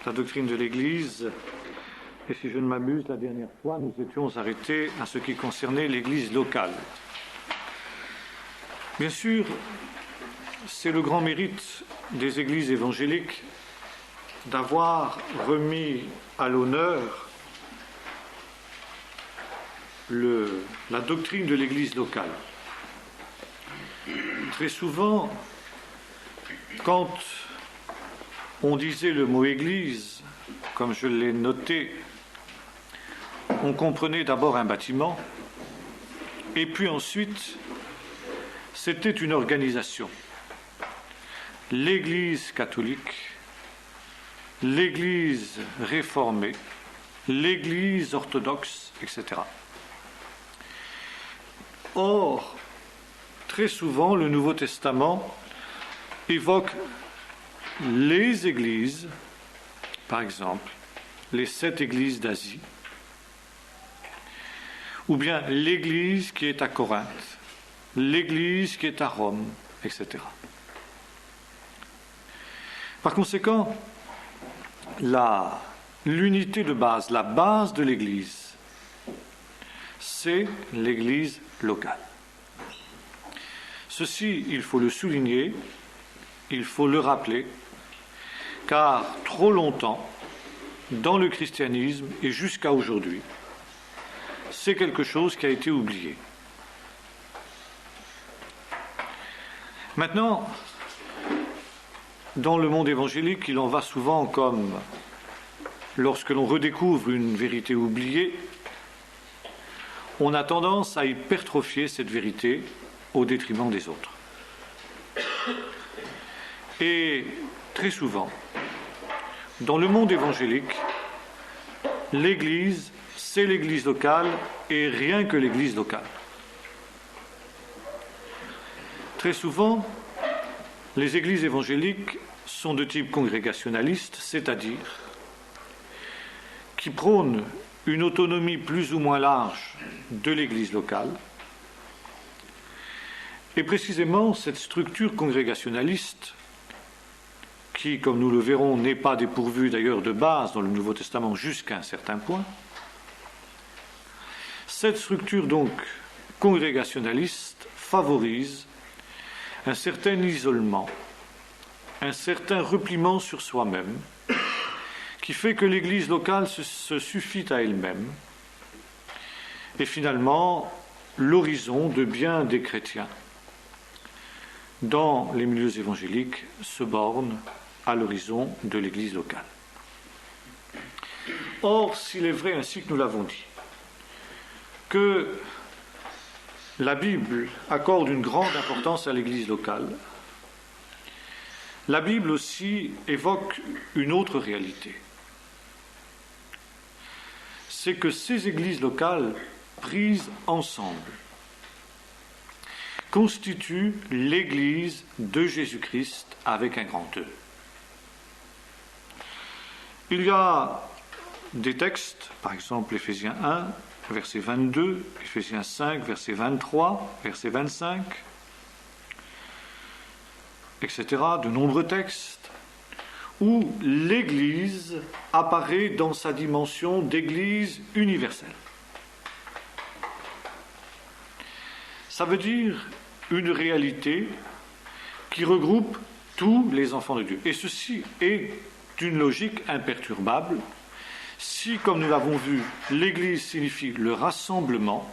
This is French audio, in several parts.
la doctrine de l'Église. Et si je ne m'abuse, la dernière fois, nous étions arrêtés à ce qui concernait l'Église locale. Bien sûr, c'est le grand mérite des églises évangéliques d'avoir remis à l'honneur la doctrine de l'Église locale. Très souvent, quand on disait le mot Église, comme je l'ai noté, on comprenait d'abord un bâtiment, et puis ensuite, c'était une organisation. L'Église catholique, l'Église réformée, l'Église orthodoxe, etc. Or, très souvent, le Nouveau Testament évoque les églises, par exemple, les 7 églises d'Asie, ou bien l'église qui est à Corinthe, l'église qui est à Rome, etc. Par conséquent, l'unité de base, la base de l'église, c'est l'église locale. Ceci, il faut le souligner, il faut le rappeler, car trop longtemps, dans le christianisme et jusqu'à aujourd'hui, c'est quelque chose qui a été oublié. Maintenant, dans le monde évangélique, il en va souvent comme lorsque l'on redécouvre une vérité oubliée, on a tendance à hypertrophier cette vérité au détriment des autres. Et très souvent, dans le monde évangélique, l'Église, c'est l'Église locale et rien que l'Église locale. Très souvent, les églises évangéliques sont de type congrégationaliste, c'est-à-dire qui prônent une autonomie plus ou moins large de l'Église locale. Et précisément, cette structure congrégationaliste, qui, comme nous le verrons, n'est pas dépourvue d'ailleurs de base dans le Nouveau Testament jusqu'à un certain point, cette structure donc congrégationaliste favorise un certain isolement, un certain repliement sur soi-même, qui fait que l'Église locale se suffit à elle-même, et finalement, l'horizon de bien des chrétiens dans les milieux évangéliques se borne à l'horizon de l'Église locale. Or, s'il est vrai, ainsi que nous l'avons dit, que la Bible accorde une grande importance à l'Église locale, la Bible aussi évoque une autre réalité. C'est que ces églises locales, prises ensemble, constituent l'Église de Jésus-Christ avec un grand E. Il y a des textes, par exemple Éphésiens 1, verset 22, Éphésiens 5, verset 23, verset 25, etc., de nombreux textes, où l'Église apparaît dans sa dimension d'Église universelle. Ça veut dire une réalité qui regroupe tous les enfants de Dieu. Et ceci est d'une logique imperturbable. Si, comme nous l'avons vu, l'Église signifie le rassemblement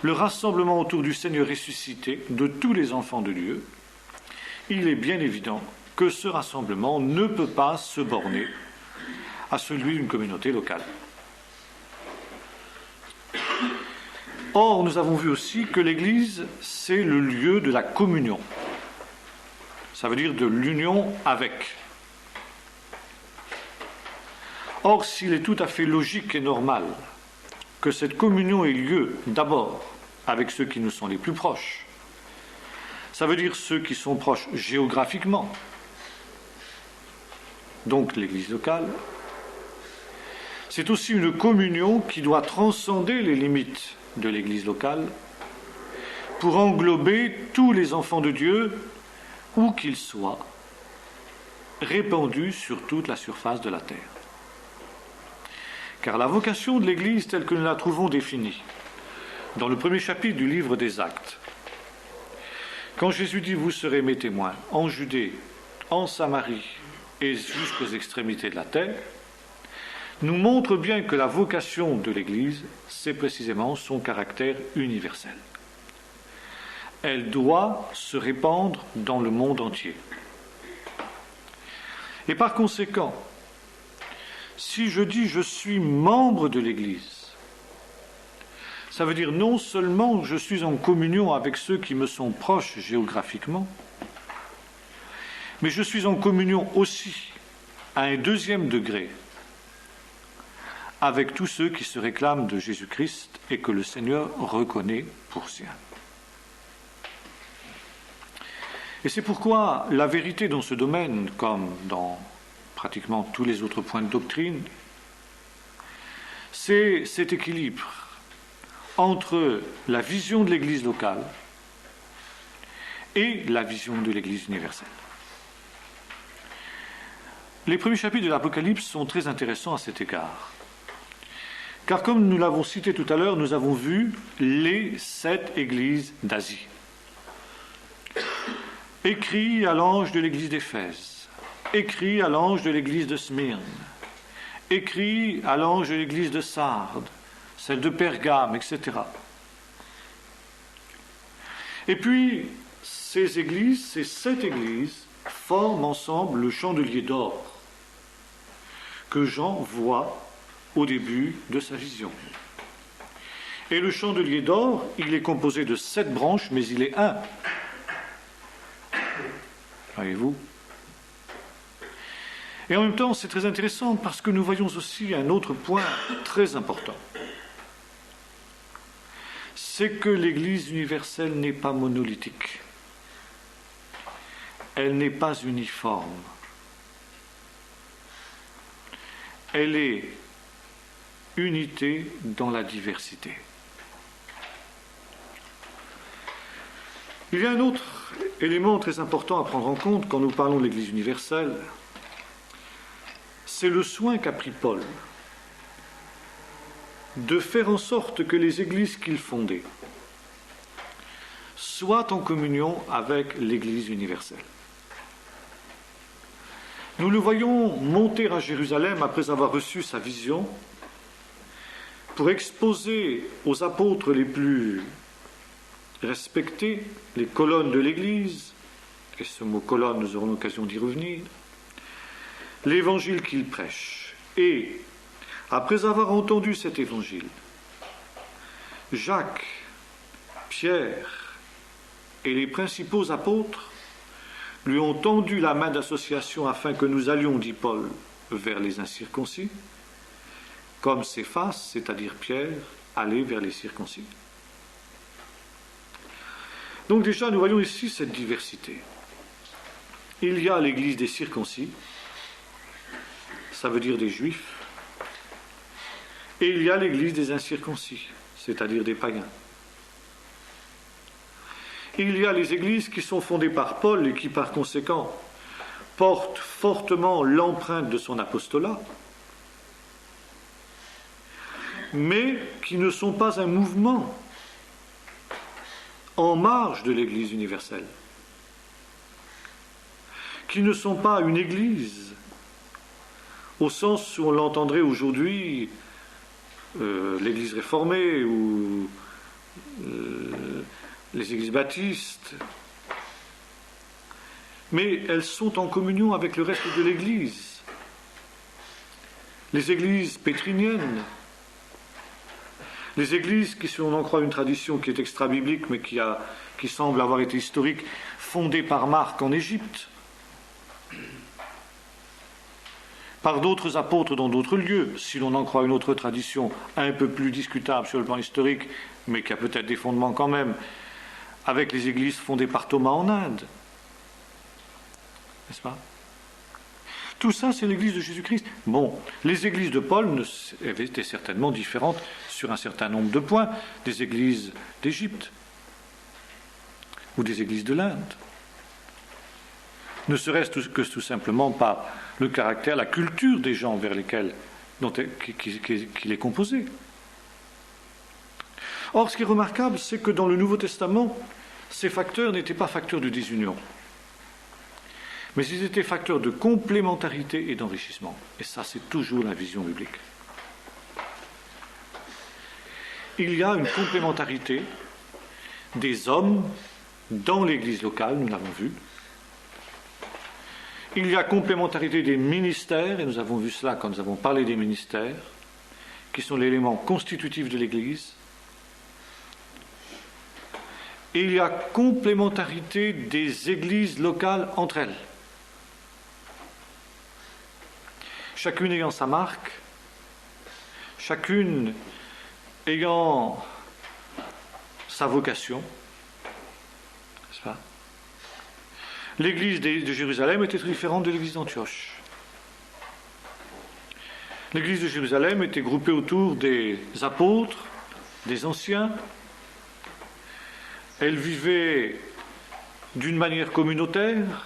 autour du Seigneur ressuscité de tous les enfants de Dieu, il est bien évident que ce rassemblement ne peut pas se borner à celui d'une communauté locale. Or, nous avons vu aussi que l'Église, c'est le lieu de la communion. Ça veut dire de l'union avec. Or, s'il est tout à fait logique et normal que cette communion ait lieu d'abord avec ceux qui nous sont les plus proches, ça veut dire ceux qui sont proches géographiquement, donc l'Église locale, c'est aussi une communion qui doit transcender les limites de l'Église locale pour englober tous les enfants de Dieu, où qu'ils soient, répandue sur toute la surface de la terre. Car la vocation de l'Église telle que nous la trouvons définie dans le premier chapitre du livre des Actes, quand Jésus dit « Vous serez mes témoins en Judée, en Samarie et jusqu'aux extrémités de la terre », nous montre bien que la vocation de l'Église, c'est précisément son caractère universel. Elle doit se répandre dans le monde entier. Et par conséquent, si je dis « je suis membre de l'Église », ça veut dire non seulement je suis en communion avec ceux qui me sont proches géographiquement, mais je suis en communion aussi, à un deuxième degré, avec tous ceux qui se réclament de Jésus-Christ et que le Seigneur reconnaît pour siens. Et c'est pourquoi la vérité dans ce domaine, comme dans pratiquement tous les autres points de doctrine, c'est cet équilibre entre la vision de l'Église locale et la vision de l'Église universelle. Les premiers chapitres de l'Apocalypse sont très intéressants à cet égard. Car comme nous l'avons cité tout à l'heure, nous avons vu les 7 églises d'Asie. Écrit à l'ange de l'église d'Éphèse, écrit à l'ange de l'église de Smyrne, écrit à l'ange de l'église de Sardes, celle de Pergame, etc. Et puis, ces 7 églises, forment ensemble le chandelier d'or que Jean voit au début de sa vision. Et le chandelier d'or, il est composé de 7 branches, mais il est un. Voyez-vous ? Et en même temps, c'est très intéressant parce que nous voyons aussi un autre point très important. C'est que l'Église universelle n'est pas monolithique. Elle n'est pas uniforme. Elle est unité dans la diversité. Il y a un autre élément très important à prendre en compte quand nous parlons de l'Église universelle, c'est le soin qu'a pris Paul de faire en sorte que les églises qu'il fondait soient en communion avec l'Église universelle. Nous le voyons monter à Jérusalem après avoir reçu sa vision pour exposer aux apôtres les plus respectés les colonnes de l'Église, et ce mot colonne, nous aurons l'occasion d'y revenir, l'évangile qu'il prêche. Et, après avoir entendu cet évangile, Jacques, Pierre et les principaux apôtres lui ont tendu la main d'association afin que nous allions, dit Paul, vers les incirconcis, comme Céphas, c'est-à-dire Pierre, allait vers les circoncis. Donc déjà, nous voyons ici cette diversité. Il y a l'église des circoncis, ça veut dire des juifs, et il y a l'église des incirconcis, c'est-à-dire des païens. Il y a les églises qui sont fondées par Paul et qui, par conséquent, portent fortement l'empreinte de son apostolat, mais qui ne sont pas un mouvement en marge de l'Église universelle, qui ne sont pas une Église, au sens où on l'entendrait aujourd'hui, l'Église réformée ou les Églises baptistes, mais elles sont en communion avec le reste de l'Église. Les Églises pétriniennes, les églises qui, si on en croit une tradition qui est extra-biblique, mais qui semble avoir été historique, fondée par Marc en Égypte, par d'autres apôtres dans d'autres lieux, si l'on en croit une autre tradition un peu plus discutable sur le plan historique, mais qui a peut-être des fondements quand même, avec les églises fondées par Thomas en Inde. N'est-ce pas ? Tout ça, c'est l'église de Jésus-Christ. Bon, les églises de Paul étaient certainement différentes sur un certain nombre de points des églises d'Égypte ou des églises de l'Inde. ne serait-ce que tout simplement par le caractère, la culture des gens vers lesquels qu'il est composé. Or, ce qui est remarquable, c'est que dans le Nouveau Testament, ces facteurs n'étaient pas facteurs de désunion, mais ils étaient facteurs de complémentarité et d'enrichissement. Et ça, c'est toujours la vision biblique. Il y a une complémentarité des hommes dans l'Église locale, nous l'avons vu. Il y a complémentarité des ministères, et nous avons vu cela quand nous avons parlé des ministères, qui sont l'élément constitutif de l'Église. Et il y a complémentarité des églises locales entre elles. Chacune ayant sa marque, chacune ayant sa vocation, n'est-ce pas ? L'église de Jérusalem était différente de l'église d'Antioche. L'église de Jérusalem était groupée autour des apôtres, des anciens. Elle vivait d'une manière communautaire.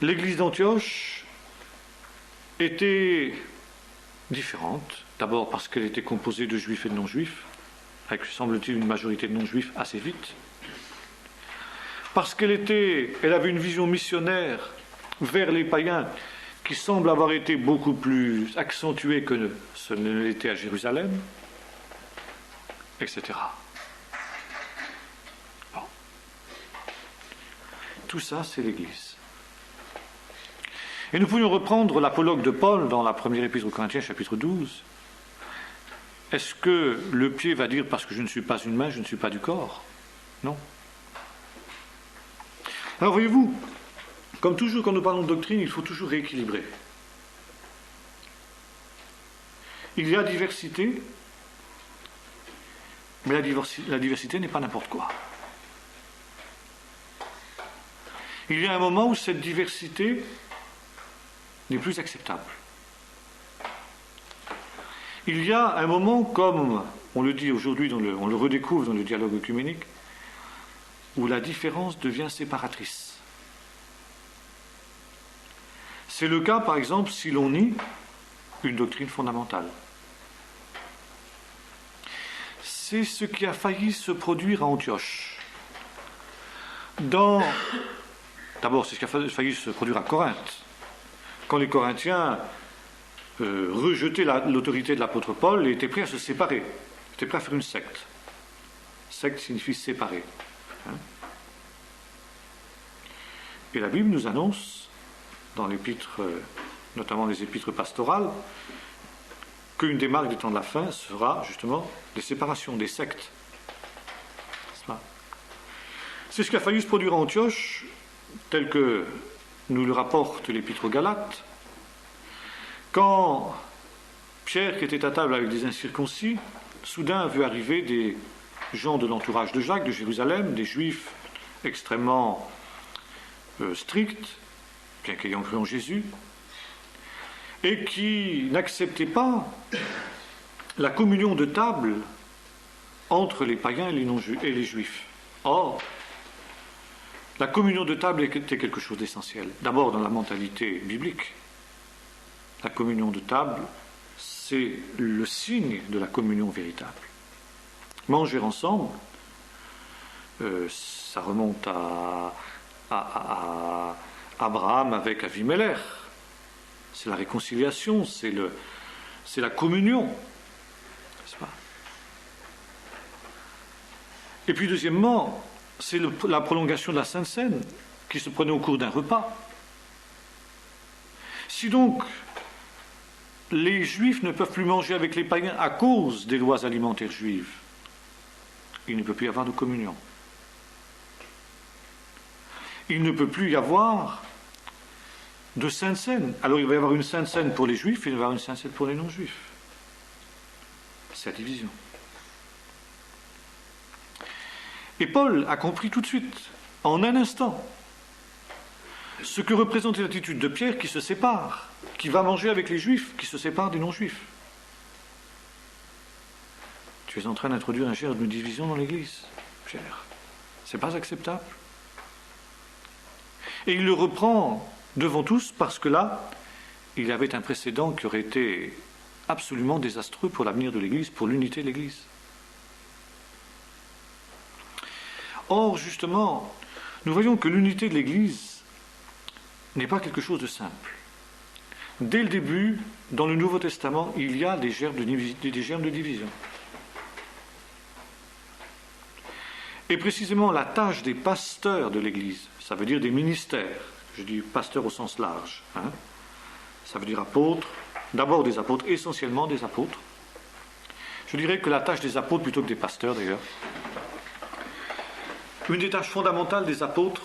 L'église d'Antioche était différente, d'abord parce qu'elle était composée de juifs et de non-juifs, avec, semble-t-il, une majorité de non-juifs assez vite, parce qu'elle avait une vision missionnaire vers les païens qui semble avoir été beaucoup plus accentuée que ce ne l'était à Jérusalem, etc. Bon. Tout ça, c'est l'Église. Et nous pourrions reprendre l'apologue de Paul dans la première épître aux Corinthiens, chapitre 12. Est-ce que le pied va dire, parce que je ne suis pas une main, je ne suis pas du corps? Non. Alors voyez-vous, comme toujours quand nous parlons de doctrine, il faut toujours rééquilibrer. Il y a diversité, mais la diversité n'est pas n'importe quoi. Il y a un moment où cette diversité n'est plus acceptable. Il y a un moment, comme on le dit aujourd'hui, on le redécouvre dans le dialogue œcuménique, où la différence devient séparatrice. C'est le cas, par exemple, si l'on nie une doctrine fondamentale. C'est ce qui a failli se produire à Antioche. D'abord, c'est ce qui a failli se produire à Corinthe. Quand les Corinthiens rejetaient l'autorité de l'apôtre Paul et étaient prêts à se séparer, étaient prêts à faire une secte. Secte signifie séparer. Et la Bible nous annonce, dans l'épître, notamment les épîtres pastorales, qu'une des marques des temps de la fin sera justement des séparations, des sectes. C'est ce qui a failli se produire à Antioche, tel que nous le rapporte l'épître aux Galates, quand Pierre, qui était à table avec des incirconcis, soudain a vu arriver des gens de l'entourage de Jacques, de Jérusalem, des juifs extrêmement stricts, bien qu'ayant cru en Jésus, et qui n'acceptaient pas la communion de table entre les païens et les juifs. Or, la communion de table était quelque chose d'essentiel. D'abord dans la mentalité biblique. La communion de table, c'est le signe de la communion véritable. Manger ensemble, ça remonte à Abraham avec Avimelech. C'est la réconciliation, c'est la communion. N'est-ce pas? Et puis deuxièmement, c'est la prolongation de la Sainte Seine qui se prenait au cours d'un repas. Si donc les Juifs ne peuvent plus manger avec les païens à cause des lois alimentaires juives, il ne peut plus y avoir de communion. Il ne peut plus y avoir de Sainte Seine. Alors il va y avoir une Sainte Seine pour les Juifs et il va y avoir une Sainte Seine pour les non-Juifs. C'est la division. Et Paul a compris tout de suite, en un instant, ce que représentait l'attitude de Pierre qui se sépare, qui va manger avec les Juifs, qui se sépare des non-Juifs. Tu es en train d'introduire un germe de division dans l'Église, Pierre. C'est pas acceptable. Et il le reprend devant tous parce que là, il y avait un précédent qui aurait été absolument désastreux pour l'avenir de l'Église, pour l'unité de l'Église. Or, justement, nous voyons que l'unité de l'Église n'est pas quelque chose de simple. Dès le début, dans le Nouveau Testament, il y a des germes de division. Et précisément la tâche des pasteurs de l'Église, ça veut dire des ministères, je dis pasteurs au sens large, ça veut dire apôtres, d'abord des apôtres, essentiellement des apôtres. Je dirais que la tâche des apôtres plutôt que des pasteurs d'ailleurs. Une des tâches fondamentales des apôtres,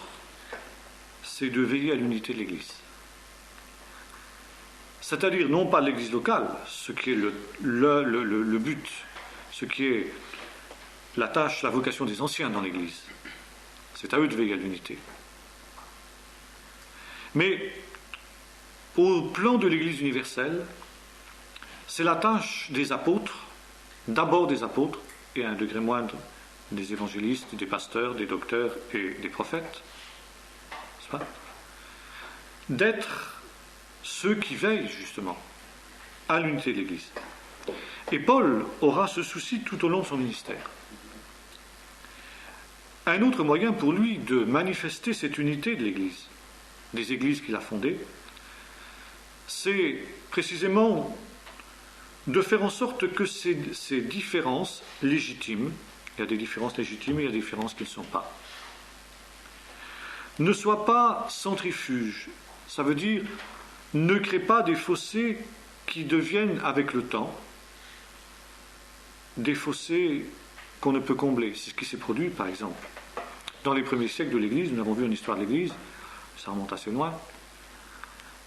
c'est de veiller à l'unité de l'Église. C'est-à-dire non pas l'Église locale, ce qui est le but, ce qui est la tâche, la vocation des anciens dans l'Église. C'est à eux de veiller à l'unité. Mais au plan de l'Église universelle, c'est la tâche des apôtres, d'abord des apôtres, et à un degré moindre des évangélistes, des pasteurs, des docteurs et des prophètes, n'est-ce pas, d'être ceux qui veillent justement à l'unité de l'Église. Et Paul aura ce souci tout au long de son ministère. Un autre moyen pour lui de manifester cette unité de l'Église, des églises qu'il a fondées, c'est précisément de faire en sorte que ces différences légitimes, il y a des différences légitimes et il y a des différences qui ne sont pas, ne soient pas centrifuges. Ça veut dire ne crée pas des fossés qui deviennent avec le temps des fossés qu'on ne peut combler. C'est ce qui s'est produit par exemple dans les premiers siècles de l'Église. Nous avons vu une histoire de l'Église, ça remonte assez loin,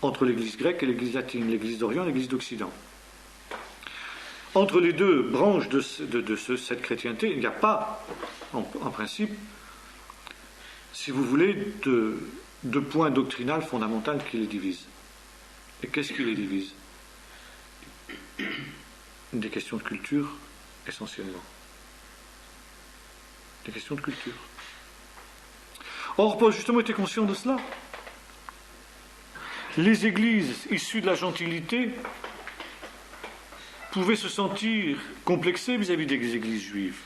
entre l'Église grecque et l'Église latine, l'Église d'Orient et l'Église d'Occident. Entre les deux branches de cette chrétienté, il n'y a pas, en principe, si vous voulez, de point doctrinal fondamental qui les divise. Et qu'est-ce qui les divise? Des questions de culture, essentiellement. Des questions de culture. Or, Paul, justement, était conscient de cela. Les églises issues de la gentilité pouvaient se sentir complexées vis-à-vis des églises juives.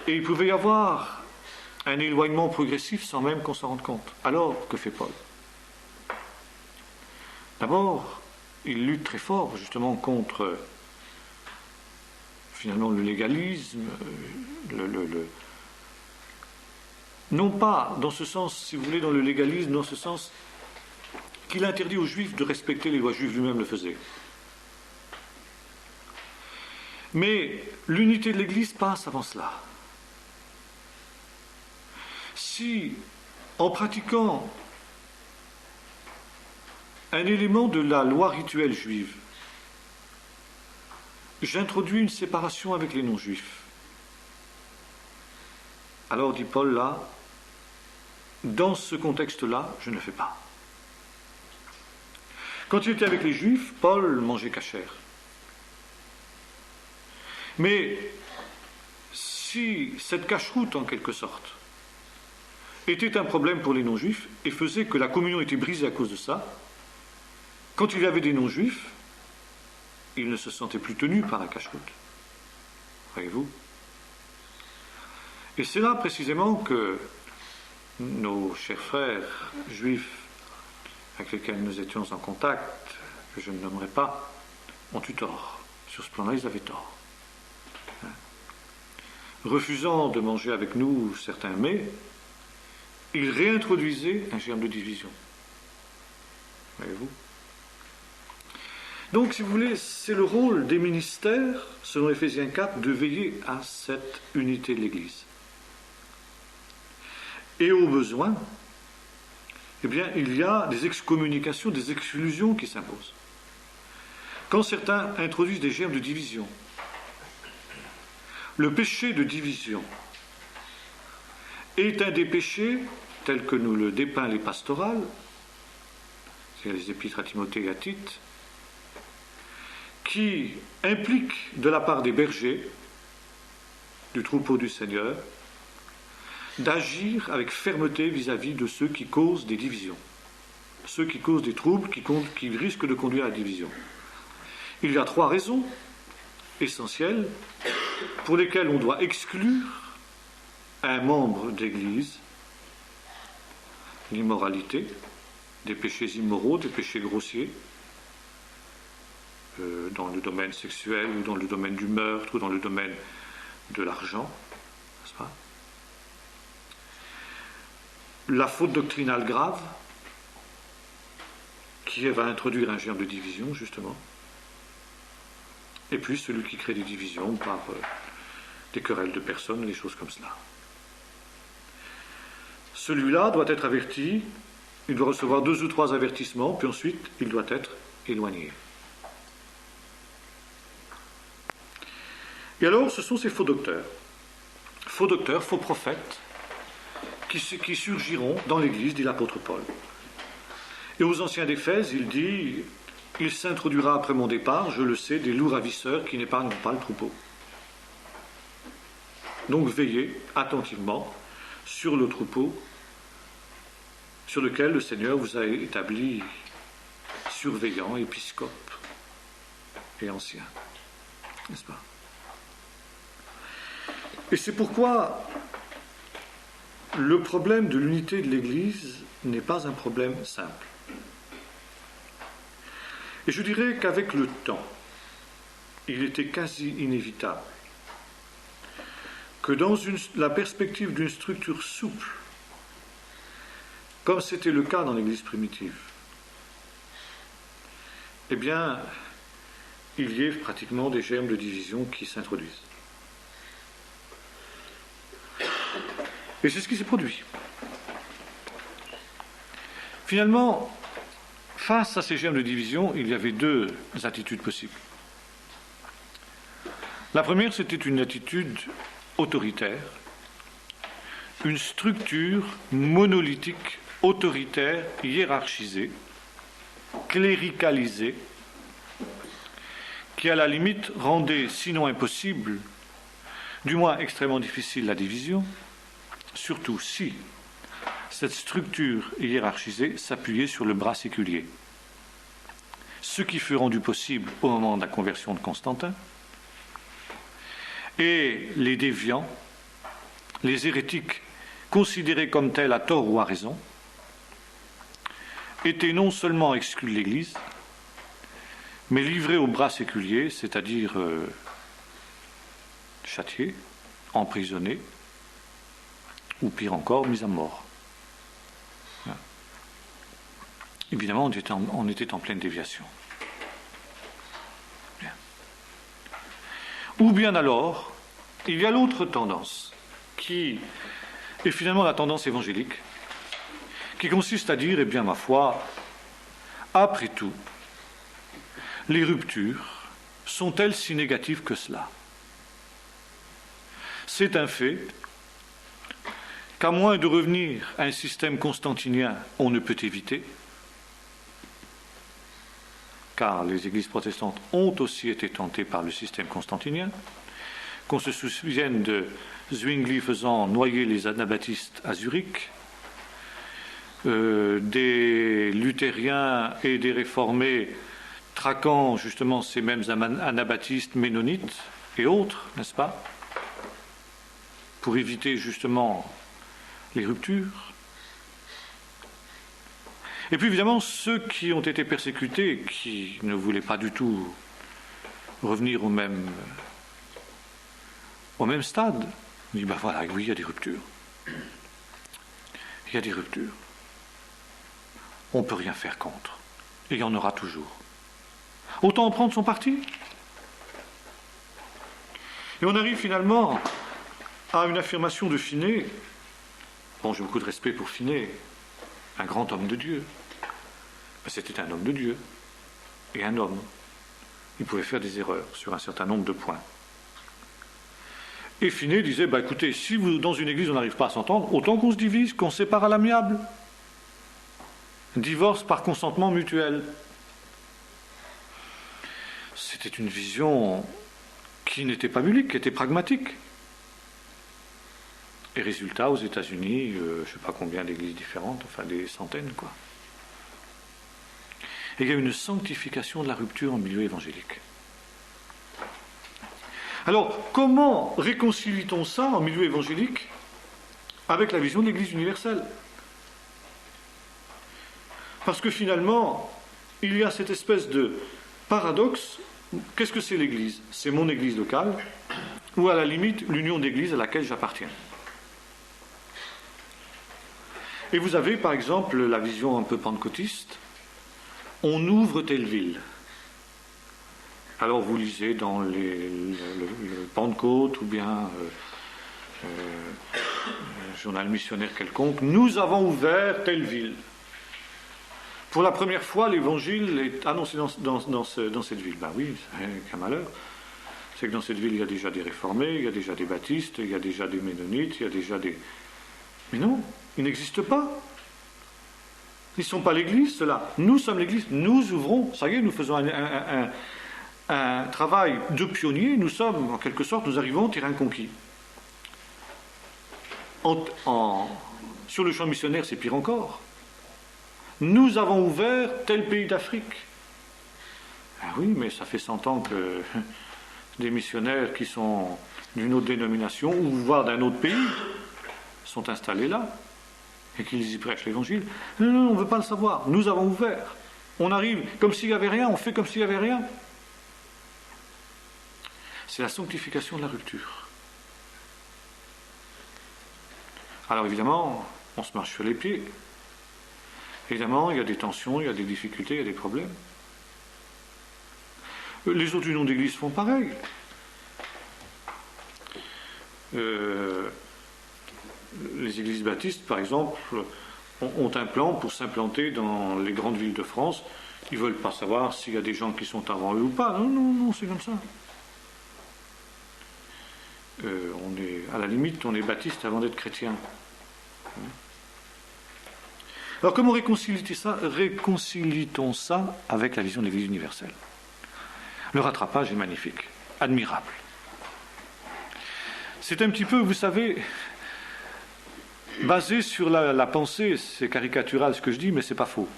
Et il pouvait y avoir un éloignement progressif sans même qu'on s'en rende compte. Alors, que fait Paul? D'abord, il lutte très fort justement contre finalement le légalisme, non pas dans ce sens, si vous voulez, dans le légalisme, dans ce sens qu'il interdit aux Juifs de respecter les lois juives, lui-même le faisait. Mais l'unité de l'Église passe avant cela. Si, en pratiquant un élément de la loi rituelle juive, j'introduis une séparation avec les non-juifs, alors, dit Paul là, dans ce contexte-là, je ne fais pas. Quand il était avec les Juifs, Paul mangeait cachère. Mais si cette cacheroute, en quelque sorte, était un problème pour les non-juifs et faisait que la communion était brisée à cause de ça, quand il y avait des non-juifs, ils ne se sentaient plus tenus par la cacheroute. Voyez-vous? Et c'est là précisément que nos chers frères juifs avec lesquels nous étions en contact, que je ne nommerai pas, ont eu tort. Sur ce plan-là, ils avaient tort. Refusant de manger avec nous certains mets, ils réintroduisaient un germe de division. Voyez-vous? Donc, si vous voulez, c'est le rôle des ministères, selon Éphésiens 4, de veiller à cette unité de l'Église. Et au besoin, eh bien, il y a des excommunications, des exclusions qui s'imposent. Quand certains introduisent des germes de division, le péché de division est un des péchés, tels que nous le dépeint les pastorales, c'est les épîtres à Timothée et à Tite, qui implique de la part des bergers, du troupeau du Seigneur, d'agir avec fermeté vis-à-vis de ceux qui causent des divisions, ceux qui causent des troubles, qui risquent de conduire à la division. Il y a 3 raisons essentielles pour lesquelles on doit exclure un membre d'Église: l'immoralité, des péchés immoraux, des péchés grossiers, dans le domaine sexuel, ou dans le domaine du meurtre, ou dans le domaine de l'argent, n'est-ce pas? La faute doctrinale grave, qui va introduire un germe de division, justement. Et puis celui qui crée des divisions par des querelles de personnes, des choses comme cela. Celui-là doit être averti, il doit recevoir 2 ou 3 avertissements, puis ensuite il doit être éloigné. Et alors, ce sont ces faux docteurs, faux prophètes, qui surgiront dans l'Église, dit l'apôtre Paul. Et aux anciens d'Éphèse, il dit: il s'introduira après mon départ, je le sais, des loups ravisseurs qui n'épargnent pas le troupeau. Donc veillez attentivement sur le troupeau sur lequel le Seigneur vous a établi surveillant, épiscope et ancien. N'est-ce pas? Et c'est pourquoi le problème de l'unité de l'Église n'est pas un problème simple. Et je dirais qu'avec le temps, il était quasi inévitable que dans la perspective d'une structure souple, comme c'était le cas dans l'Église primitive, eh bien, il y ait pratiquement des germes de division qui s'introduisent. Et c'est ce qui s'est produit. Finalement, face à ces germes de division, il y avait 2 attitudes possibles. La première, c'était une attitude autoritaire, une structure monolithique, autoritaire, hiérarchisée, cléricalisée, qui à la limite rendait, sinon impossible, du moins extrêmement difficile la division, surtout si cette structure hiérarchisée s'appuyait sur le bras séculier. Ce qui fut rendu possible au moment de la conversion de Constantin. Et les déviants, les hérétiques, considérés comme tels à tort ou à raison, étaient non seulement exclus de l'Église, mais livrés au bras séculier, c'est-à-dire châtiés, emprisonnés, ou pire encore, mis à mort. Évidemment, on était en pleine déviation. Bien. Ou bien alors, il y a l'autre tendance, qui est finalement la tendance évangélique, qui consiste à dire, eh bien, ma foi, après tout, les ruptures sont-elles si négatives que cela? C'est un fait qu'à moins de revenir à un système constantinien, on ne peut éviter, car les églises protestantes ont aussi été tentées par le système constantinien, qu'on se souvienne de Zwingli faisant noyer les anabaptistes à Zurich, des luthériens et des réformés traquant justement ces mêmes anabaptistes ménonites et autres, n'est-ce pas, pour éviter justement les ruptures. Et puis évidemment, ceux qui ont été persécutés, qui ne voulaient pas du tout revenir au même stade, on dit, ben voilà, oui, il y a des ruptures. Il y a des ruptures. On ne peut rien faire contre. Et il y en aura toujours. Autant en prendre son parti. Et on arrive finalement à une affirmation de Finet. Bon, j'ai beaucoup de respect pour Finet, un grand homme de Dieu. Mais c'était un homme de Dieu. Et un homme. Il pouvait faire des erreurs sur un certain nombre de points. Et Finet disait, bah écoutez, si dans une église on n'arrive pas à s'entendre, autant qu'on se divise, qu'on se sépare à l'amiable. Divorce par consentement mutuel. C'était une vision qui n'était pas biblique, qui était pragmatique. Et résultat, aux États-Unis, je ne sais pas combien d'églises différentes, enfin des centaines, quoi. Et il y a une sanctification de la rupture en milieu évangélique. Alors, comment réconcilie-t-on ça en milieu évangélique avec la vision de l'Église universelle? Parce que finalement, il y a cette espèce de paradoxe. Qu'est-ce que c'est l'Église? C'est mon Église locale, ou à la limite l'union d'églises à laquelle j'appartiens. Et vous avez par exemple la vision un peu pentecôtiste, on ouvre telle ville. Alors vous lisez dans le Pentecôte ou bien un journal missionnaire quelconque, nous avons ouvert telle ville. Pour la première fois, l'évangile est annoncé dans cette ville. Ben oui, c'est un malheur. C'est que dans cette ville, il y a déjà des réformés, il y a déjà des baptistes, il y a déjà des ménonites, il y a déjà des... Mais non, ils n'existent pas. Ils ne sont pas l'Église, ceux-là. Nous sommes l'Église. Nous ouvrons, ça y est, nous faisons un travail de pionnier. Nous sommes, en quelque sorte, nous arrivons au terrain conquis. Sur le champ missionnaire, c'est pire encore. Nous avons ouvert tel pays d'Afrique. Ah oui, mais ça fait 100 ans que des missionnaires qui sont d'une autre dénomination, ou voire d'un autre pays, sont installés là, et qu'ils y prêchent l'évangile. Non, non, on ne veut pas le savoir. Nous avons ouvert. On arrive comme s'il n'y avait rien, on fait comme s'il n'y avait rien. C'est la sanctification de la rupture. Alors évidemment, on se marche sur les pieds. Évidemment, il y a des tensions, il y a des difficultés, il y a des problèmes. Les autres unions d'église font pareil. Les églises baptistes, par exemple, ont un plan pour s'implanter dans les grandes villes de France. Ils ne veulent pas savoir s'il y a des gens qui sont avant eux ou pas. Non, non, non, c'est comme ça. À la limite, on est baptiste avant d'être chrétien. Alors comment réconcilie-t-on ça avec la vision de l'Église universelle? Le rattrapage est magnifique, admirable. C'est un petit peu, vous savez, basé sur la pensée, c'est caricatural ce que je dis, mais c'est pas faux.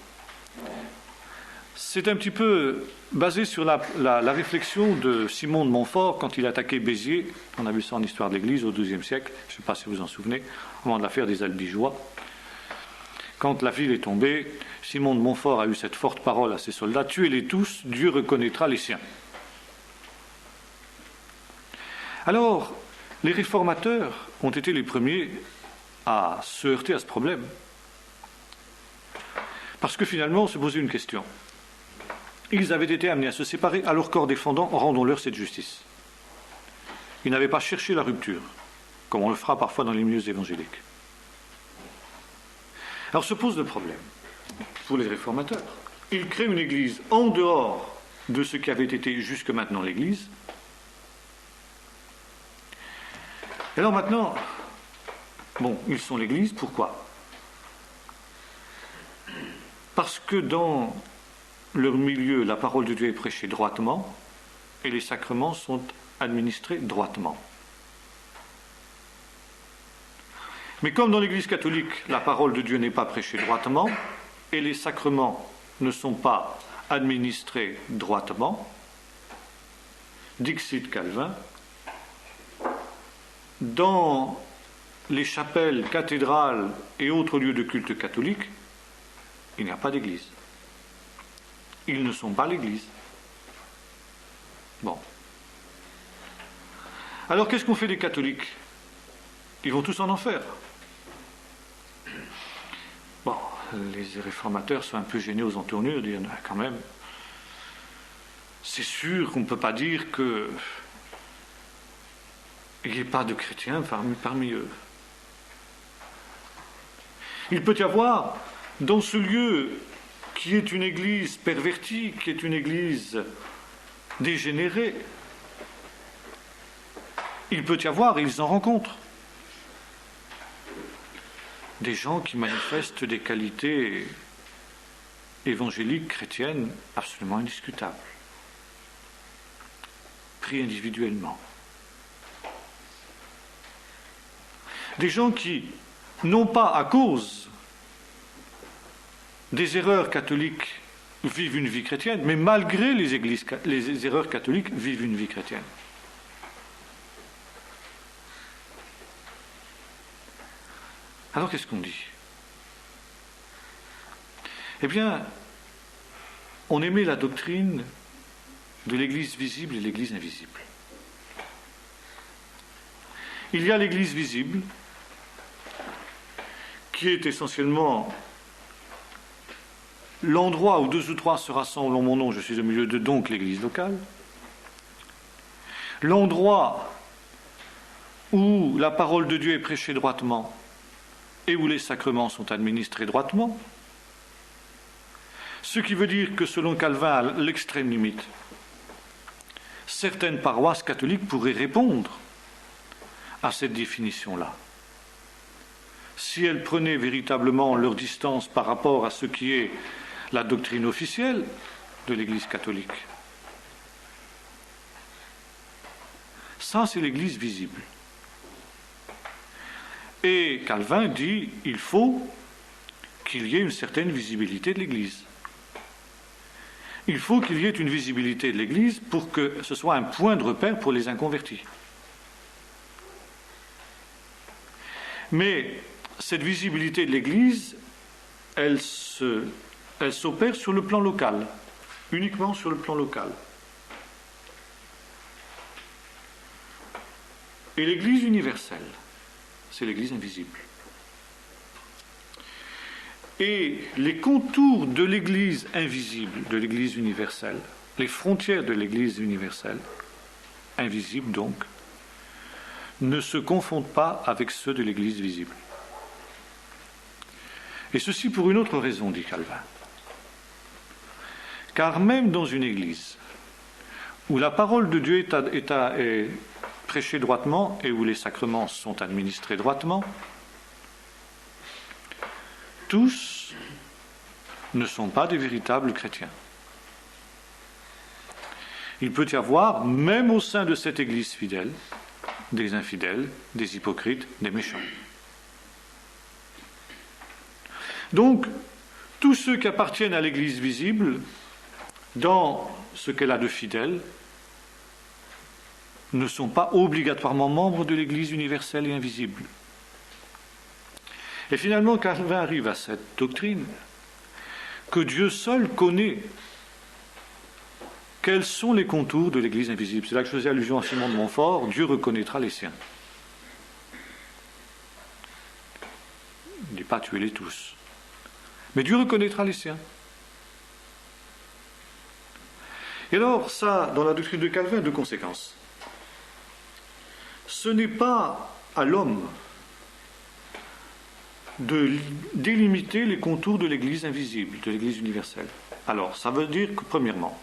C'est un petit peu basé sur la réflexion de Simon de Montfort quand il attaquait Béziers. On a vu ça en histoire de l'Église au XIIe siècle, je ne sais pas si vous vous en souvenez, au moment de l'affaire des Albigeois. Quand la ville est tombée, Simon de Montfort a eu cette forte parole à ses soldats: tuez-les tous, Dieu reconnaîtra les siens. Alors, les réformateurs ont été les premiers à se heurter à ce problème. Parce que finalement, on se posait une question. Ils avaient été amenés à se séparer, à leur corps défendant, rendons-leur cette justice. Ils n'avaient pas cherché la rupture, comme on le fera parfois dans les milieux évangéliques. Alors se pose le problème pour les réformateurs. Ils créent une église en dehors de ce qui avait été jusque maintenant l'église. Et alors maintenant, bon, ils sont l'église, pourquoi? Parce que dans leur milieu, la parole de Dieu est prêchée droitement et les sacrements sont administrés droitement. Mais comme dans l'Église catholique, la parole de Dieu n'est pas prêchée droitement et les sacrements ne sont pas administrés droitement, dixit Calvin, dans les chapelles, cathédrales et autres lieux de culte catholiques, il n'y a pas d'église. Ils ne sont pas l'église. Bon. Alors qu'est-ce qu'on fait des catholiques? Ils vont tous en enfer. Bon, les réformateurs sont un peu gênés aux entournures, disent quand même, c'est sûr qu'on ne peut pas dire qu'il n'y ait pas de chrétiens parmi eux. Il peut y avoir, dans ce lieu qui est une église pervertie, qui est une église dégénérée, il peut y avoir, et ils en rencontrent, des gens qui manifestent des qualités évangéliques, chrétiennes, absolument indiscutables, pris individuellement. des gens qui, non pas à cause des erreurs catholiques, vivent une vie chrétienne, mais malgré les erreurs catholiques, vivent une vie chrétienne. Alors qu'est-ce qu'on dit? Eh bien, on émet la doctrine de l'Église visible et l'Église invisible. Il y a l'Église visible, qui est essentiellement l'endroit où 2 ou 3 se rassemblent en mon nom, je suis au milieu d'eux, donc l'Église locale. L'endroit où la parole de Dieu est prêchée droitement et où les sacrements sont administrés droitement. Ce qui veut dire que selon Calvin, à l'extrême limite, certaines paroisses catholiques pourraient répondre à cette définition-là, si elles prenaient véritablement leur distance par rapport à ce qui est la doctrine officielle de l'Église catholique. Ça, c'est l'Église visible. Et Calvin dit il faut qu'il y ait une certaine visibilité de l'Église. Il faut qu'il y ait une visibilité de l'Église pour que ce soit un point de repère pour les inconvertis. Mais cette visibilité de l'Église, elle s'opère sur le plan local, uniquement sur le plan local. Et l'Église universelle, c'est l'Église invisible. Et les contours de l'Église invisible, de l'Église universelle, les frontières de l'Église universelle, invisible donc, ne se confondent pas avec ceux de l'Église visible. Et ceci pour une autre raison, dit Calvin. Car même dans une Église où la parole de Dieu est prêchée droitement et où les sacrements sont administrés droitement, tous ne sont pas des véritables chrétiens. Il peut y avoir, même au sein de cette Église fidèle, des infidèles, des hypocrites, des méchants. Donc, tous ceux qui appartiennent à l'Église visible, dans ce qu'elle a de fidèle, ne sont pas obligatoirement membres de l'Église universelle et invisible. Et finalement, Calvin arrive à cette doctrine que Dieu seul connaît quels sont les contours de l'Église invisible. C'est là que je faisais allusion à Simon de Montfort, Dieu reconnaîtra les siens. Il ne dit pas tuez-les tous. Mais Dieu reconnaîtra les siens. Et alors, ça, dans la doctrine de Calvin, deux conséquences. Ce n'est pas à l'homme de délimiter les contours de l'Église invisible, de l'Église universelle. Alors, ça veut dire que, premièrement,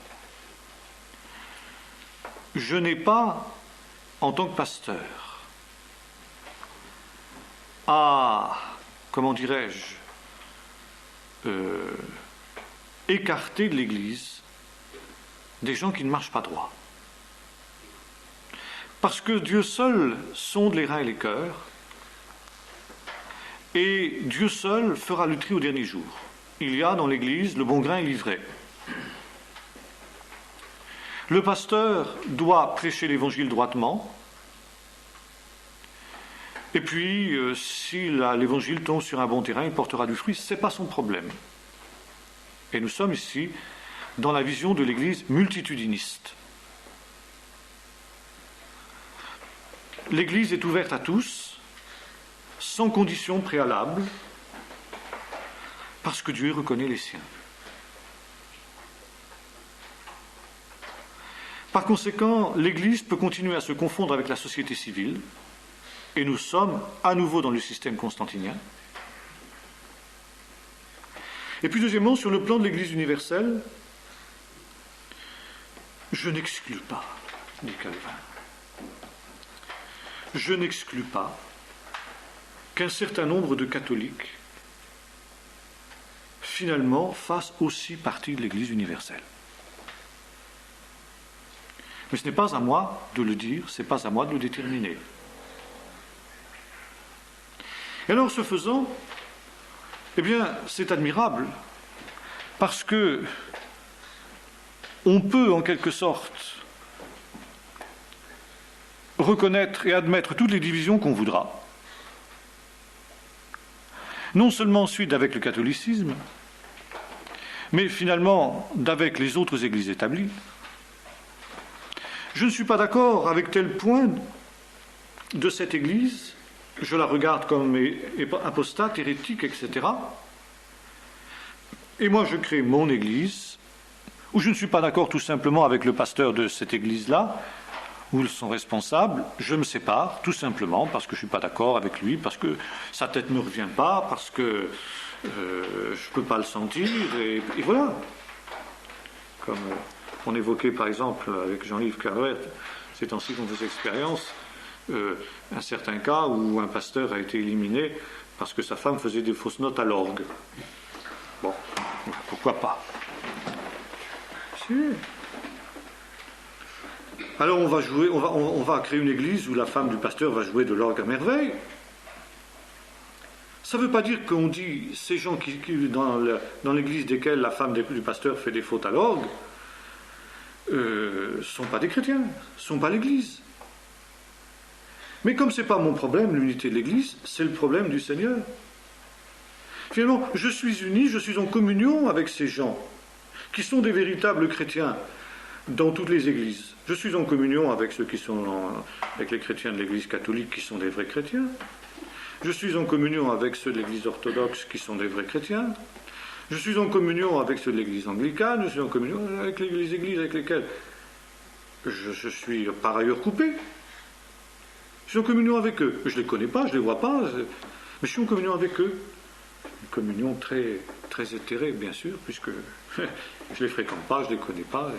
je n'ai pas, en tant que pasteur, à, comment dirais-je, écarter de l'Église des gens qui ne marchent pas droit. Parce que Dieu seul sonde les reins et les cœurs, et Dieu seul fera le tri au dernier jour. Il y a dans l'Église le bon grain et l'ivraie. Le pasteur doit prêcher l'Évangile droitement, et puis si l'Évangile tombe sur un bon terrain, il portera du fruit, ce n'est pas son problème. Et nous sommes ici dans la vision de l'Église multitudiniste. L'Église est ouverte à tous, sans condition préalable, parce que Dieu reconnaît les siens. Par conséquent, l'Église peut continuer à se confondre avec la société civile, et nous sommes à nouveau dans le système constantinien. Et puis deuxièmement, sur le plan de l'Église universelle, je n'exclus pas, dit Calvin, je n'exclus pas qu'un certain nombre de catholiques, finalement, fassent aussi partie de l'Église universelle. Mais ce n'est pas à moi de le dire, ce n'est pas à moi de le déterminer. Et alors, ce faisant, eh bien, c'est admirable, parce que on peut, en quelque sorte, reconnaître et admettre toutes les divisions qu'on voudra. Non seulement ensuite avec le catholicisme, mais finalement d'avec les autres églises établies. Je ne suis pas d'accord avec tel point de cette église, je la regarde comme apostate, hérétique, etc. Et moi je crée mon église, où je ne suis pas d'accord tout simplement avec le pasteur de cette église-là, ou son responsable, je me sépare, tout simplement, parce que je ne suis pas d'accord avec lui, parce que sa tête ne me revient pas, parce que je ne peux pas le sentir, et voilà. Comme on évoquait par exemple avec Jean-Yves Carvet, ces temps-ci qu'on faisait expérience, un certain cas où un pasteur a été éliminé parce que sa femme faisait des fausses notes à l'orgue. Bon, pourquoi pas? Si. Alors on va créer une église où la femme du pasteur va jouer de l'orgue à merveille. Ça ne veut pas dire qu'on dit ces gens qui dans l'église desquels la femme du pasteur fait des fautes à l'orgue ne sont pas des chrétiens, ne sont pas l'église. Mais comme ce n'est pas mon problème, l'unité de l'église, c'est le problème du Seigneur. Finalement, je suis uni, je suis en communion avec ces gens qui sont des véritables chrétiens dans toutes les églises. Je suis en communion avec ceux qui sont avec les chrétiens de l'église catholique qui sont des vrais chrétiens. Je suis en communion avec ceux de l'église orthodoxe qui sont des vrais chrétiens. Je suis en communion avec ceux de l'église anglicane. Je suis en communion avec les églises avec lesquelles je suis par ailleurs coupé. Je suis en communion avec eux. Je ne les connais pas, je ne les vois pas, mais je suis en communion avec eux. Une communion très, très éthérée, bien sûr, puisque je ne les fréquente pas, je ne les connais pas.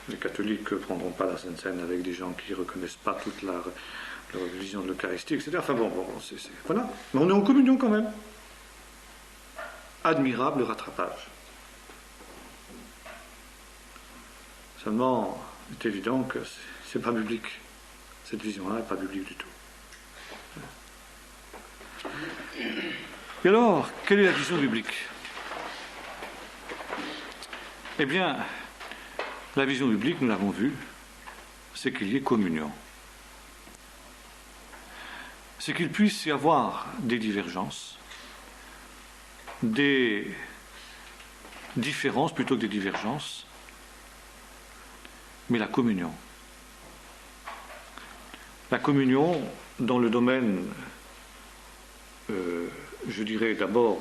Les catholiques ne prendront pas la Sainte Seine avec des gens qui ne reconnaissent pas toute leur vision de l'Eucharistie, etc. Enfin bon, voilà. Mais on est en communion quand même. Admirable rattrapage. Seulement, il est évident que c'est pas biblique. Cette vision-là n'est pas biblique du tout. Et alors, quelle est la vision biblique? Eh bien, la vision biblique, nous l'avons vu, c'est qu'il y ait communion. C'est qu'il puisse y avoir des divergences, des différences plutôt que des divergences, mais la communion. La communion dans le domaine, je dirais d'abord,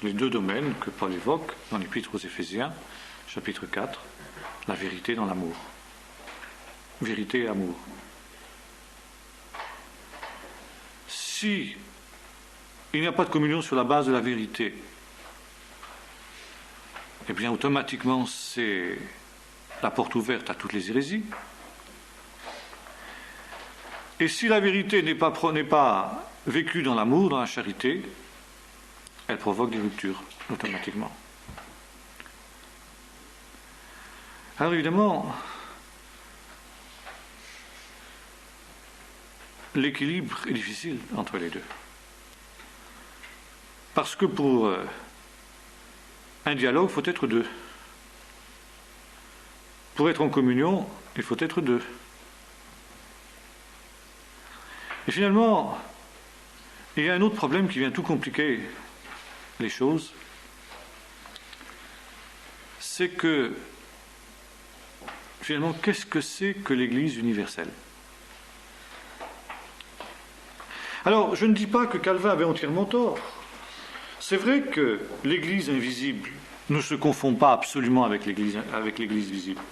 les deux domaines que Paul évoque dans l'Épître aux Éphésiens, chapitre 4, la vérité dans l'amour. Vérité et amour. Si il n'y a pas de communion sur la base de la vérité, eh bien automatiquement c'est la porte ouverte à toutes les hérésies. Et si la vérité n'est pas vécue dans l'amour, dans la charité, elle provoque des ruptures automatiquement. Alors évidemment, l'équilibre est difficile entre les deux. Parce que pour un dialogue, il faut être deux. Pour être en communion, il faut être deux. Et finalement, il y a un autre problème qui vient tout compliquer les choses, c'est que finalement, qu'est-ce que c'est que l'Église universelle? Alors, je ne dis pas que Calvin avait entièrement tort. C'est vrai que l'Église invisible ne se confond pas absolument avec l'Église visible.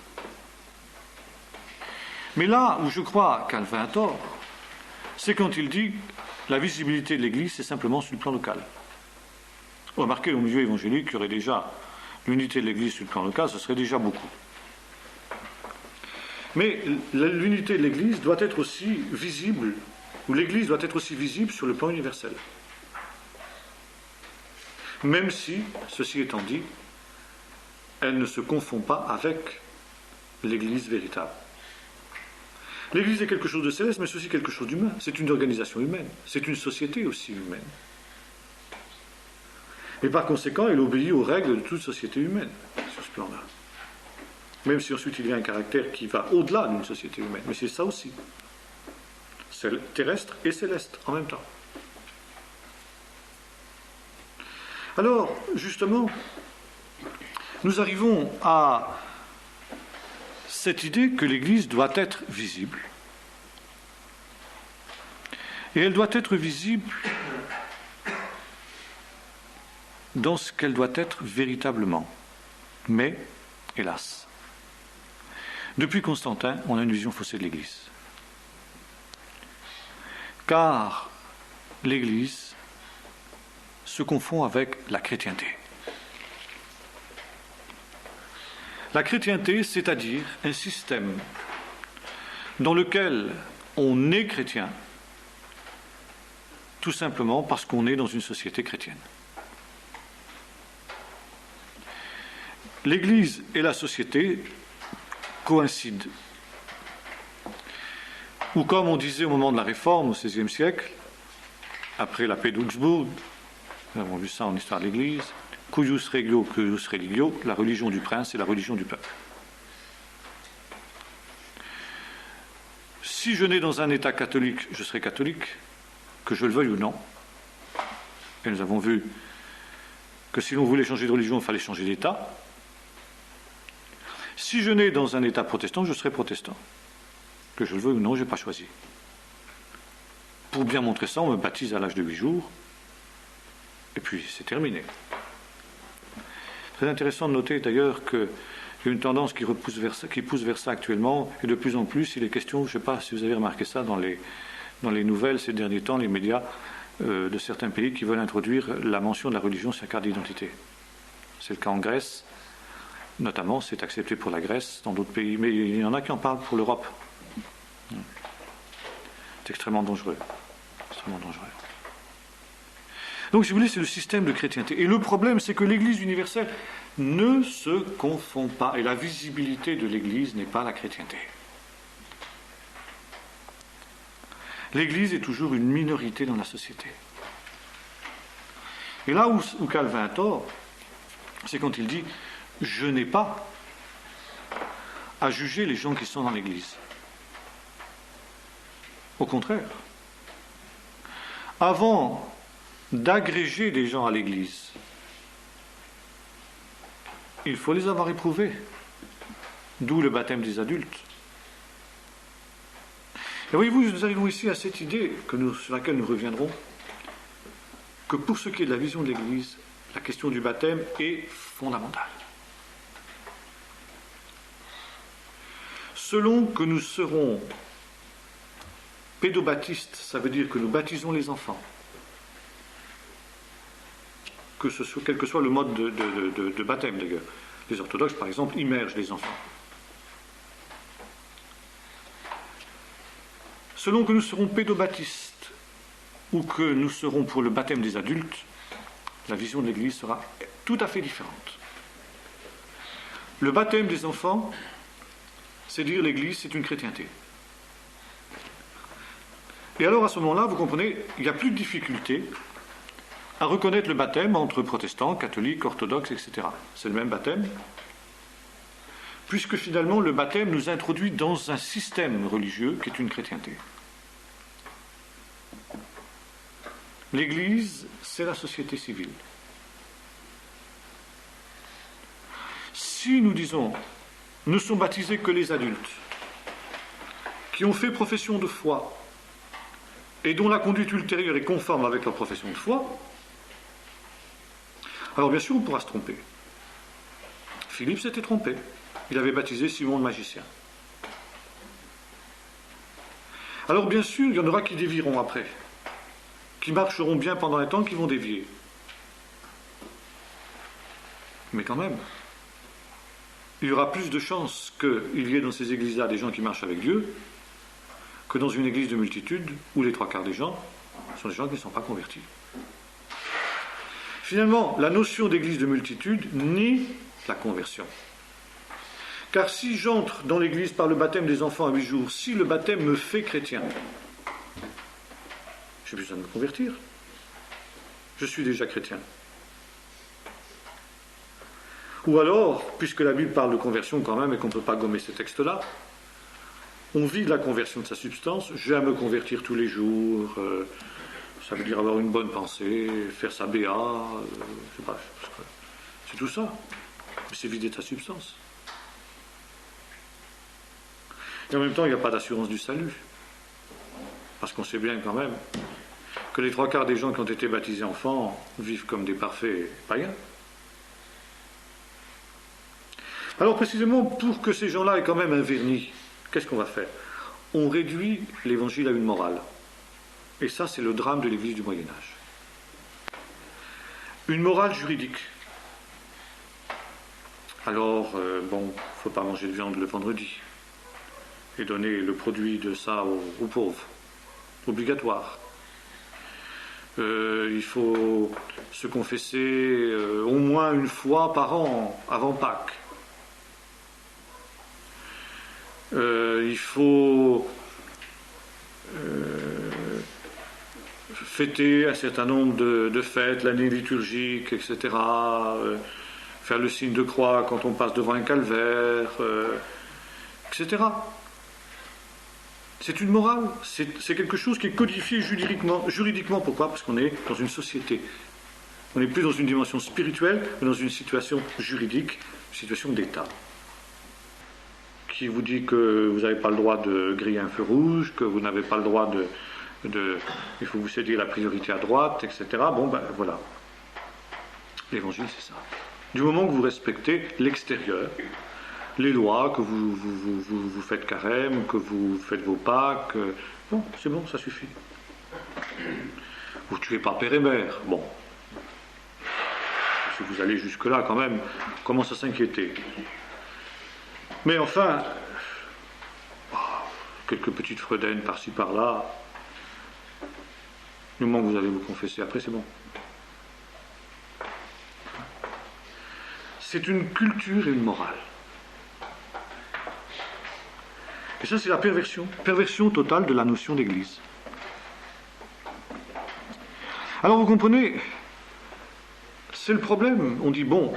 Mais là où je crois Calvin a tort, c'est quand il dit que la visibilité de l'Église, c'est simplement sur le plan local. Remarquez, au milieu évangélique, il y aurait déjà l'unité de l'Église sur le plan local, ce serait déjà beaucoup. Mais l'unité de l'Église doit être aussi visible, ou l'Église doit être aussi visible sur le plan universel. Même si, ceci étant dit, elle ne se confond pas avec l'Église véritable. L'Église est quelque chose de céleste, mais c'est aussi quelque chose d'humain. C'est une organisation humaine. C'est une société aussi humaine. Et par conséquent, elle obéit aux règles de toute société humaine, sur ce plan-là. Même si ensuite il y a un caractère qui va au-delà d'une société humaine. Mais c'est ça aussi. C'est terrestre et céleste en même temps. Alors, justement, nous arrivons à cette idée que l'Église doit être visible. Et elle doit être visible dans ce qu'elle doit être véritablement. Mais, hélas, depuis Constantin, on a une vision faussée de l'Église. Car l'Église se confond avec la chrétienté. La chrétienté, c'est-à-dire un système dans lequel on est chrétien, tout simplement parce qu'on est dans une société chrétienne. L'Église et la société coïncident. Ou comme on disait au moment de la Réforme, au XVIe siècle, après la paix d'Augsbourg, nous avons vu ça en histoire de l'Église, cuius regio, cuius religio, la religion du prince et la religion du peuple. Si je nais dans un État catholique, je serai catholique, que je le veuille ou non. Et nous avons vu que si l'on voulait changer de religion, il fallait changer d'État. Si je nais dans un État protestant, je serai protestant. Que je le veuille ou non, je n'ai pas choisi. Pour bien montrer ça, on me baptise à l'âge de 8 jours, et puis c'est terminé. Très intéressant de noter d'ailleurs qu'il y a une tendance qui pousse vers ça actuellement, et de plus en plus, il est question, je ne sais pas si vous avez remarqué ça dans les nouvelles ces derniers temps, les médias de certains pays qui veulent introduire la mention de la religion sur la carte d'identité. C'est le cas en Grèce, notamment, c'est accepté pour la Grèce, dans d'autres pays, mais il y en a qui en parlent pour l'Europe. C'est extrêmement dangereux. Extrêmement dangereux. Donc, si vous voulez, c'est le système de chrétienté. Et le problème, c'est que l'Église universelle ne se confond pas. Et la visibilité de l'Église n'est pas la chrétienté. L'Église est toujours une minorité dans la société. Et là où Calvin a tort, c'est quand il dit « Je n'ai pas à juger les gens qui sont dans l'Église ». Au contraire, avant d'agréger des gens à l'Église, il faut les avoir éprouvés, d'où le baptême des adultes. Et voyez-vous, nous arrivons ici à cette idée sur laquelle nous reviendrons, que pour ce qui est de la vision de l'Église, la question du baptême est fondamentale. Selon que nous serons pédobaptistes, ça veut dire que nous baptisons les enfants, quel que soit le mode de baptême d'ailleurs. Les orthodoxes, par exemple, immergent les enfants. Selon que nous serons pédobaptistes ou que nous serons pour le baptême des adultes, la vision de l'Église sera tout à fait différente. Le baptême des enfants, c'est dire l'Église, c'est une chrétienté. Et alors à ce moment-là, vous comprenez, il n'y a plus de difficulté à reconnaître le baptême entre protestants, catholiques, orthodoxes, etc. C'est le même baptême, puisque finalement le baptême nous introduit dans un système religieux qui est une chrétienté. L'Église, c'est la société civile. Si nous disons, ne sont baptisés que les adultes, qui ont fait profession de foi, et dont la conduite ultérieure est conforme avec leur profession de foi, alors bien sûr on pourra se tromper. Philippe s'était trompé. Il avait baptisé Simon le magicien. Alors bien sûr, il y en aura qui dévieront après, qui marcheront bien pendant un temps, qui vont dévier. Mais quand même, il y aura plus de chances qu'il y ait dans ces églises-là des gens qui marchent avec Dieu que dans une église de multitude où les 3/4 des gens sont des gens qui ne sont pas convertis. Finalement, la notion d'église de multitude nie la conversion. Car si j'entre dans l'Église par le baptême des enfants à 8 jours, si le baptême me fait chrétien, j'ai besoin de me convertir. Je suis déjà chrétien. Ou alors, puisque la Bible parle de conversion quand même et qu'on ne peut pas gommer ces textes-là, on vit de la conversion de sa substance. J'ai à me convertir tous les jours, ça veut dire avoir une bonne pensée, faire sa BA, je sais pas, c'est tout ça. Mais c'est vider de sa substance. Et en même temps, il n'y a pas d'assurance du salut. Parce qu'on sait bien quand même que les 3/4 des gens qui ont été baptisés enfants vivent comme des parfaits païens. Alors précisément, pour que ces gens-là aient quand même un vernis, qu'est-ce qu'on va faire? On réduit l'évangile à une morale. Et ça, c'est le drame de l'Église du Moyen-Âge. Une morale juridique. Alors, bon, il ne faut pas manger de viande le vendredi. Et donner le produit de ça aux pauvres. Obligatoire. Il faut se confesser au moins une fois par an, avant Pâques. Il faut fêter un certain nombre de fêtes, l'année liturgique, etc. Faire le signe de croix quand on passe devant un calvaire, etc. C'est une morale, c'est quelque chose qui est codifié juridiquement. Pourquoi? Parce qu'on est dans une société. On n'est plus dans une dimension spirituelle, mais dans une situation juridique, une situation d'État. Qui vous dit que vous n'avez pas le droit de griller un feu rouge, que vous n'avez pas le droit il faut vous céder la priorité à droite, etc. Bon, ben voilà. L'évangile, c'est ça. Du moment que vous respectez l'extérieur, les lois, que vous faites carême, que vous faites vos Pâques, bon, c'est bon, ça suffit. Vous ne tuez pas père et mère, bon. Si vous allez jusque-là, quand même, on commence à s'inquiéter. Mais enfin, quelques petites fredaines par-ci par-là, du moment que vous allez vous confesser après, c'est bon. C'est une culture et une morale. Et ça, c'est la perversion totale de la notion d'Église. Alors vous comprenez, c'est le problème. On dit, bon,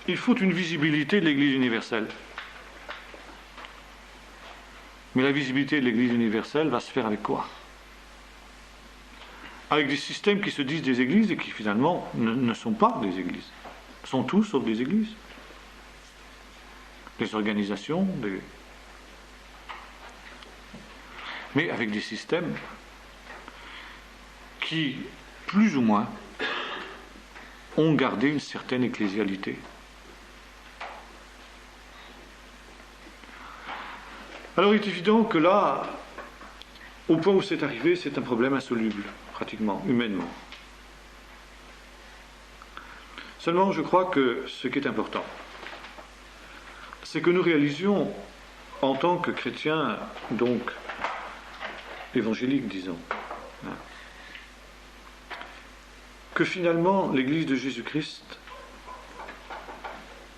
il faut une visibilité de l'Église universelle. Mais la visibilité de l'Église universelle va se faire avec quoi? Avec des systèmes qui se disent des églises et qui finalement ne sont pas des églises. Sont tous sauf des églises. Des organisations, mais avec des systèmes qui, plus ou moins, ont gardé une certaine ecclésialité. Alors il est évident que là, au point où c'est arrivé, c'est un problème insoluble, pratiquement, humainement. Seulement, je crois que ce qui est important, c'est que nous réalisions, en tant que chrétiens, donc évangéliques, disons, que finalement, l'Église de Jésus-Christ,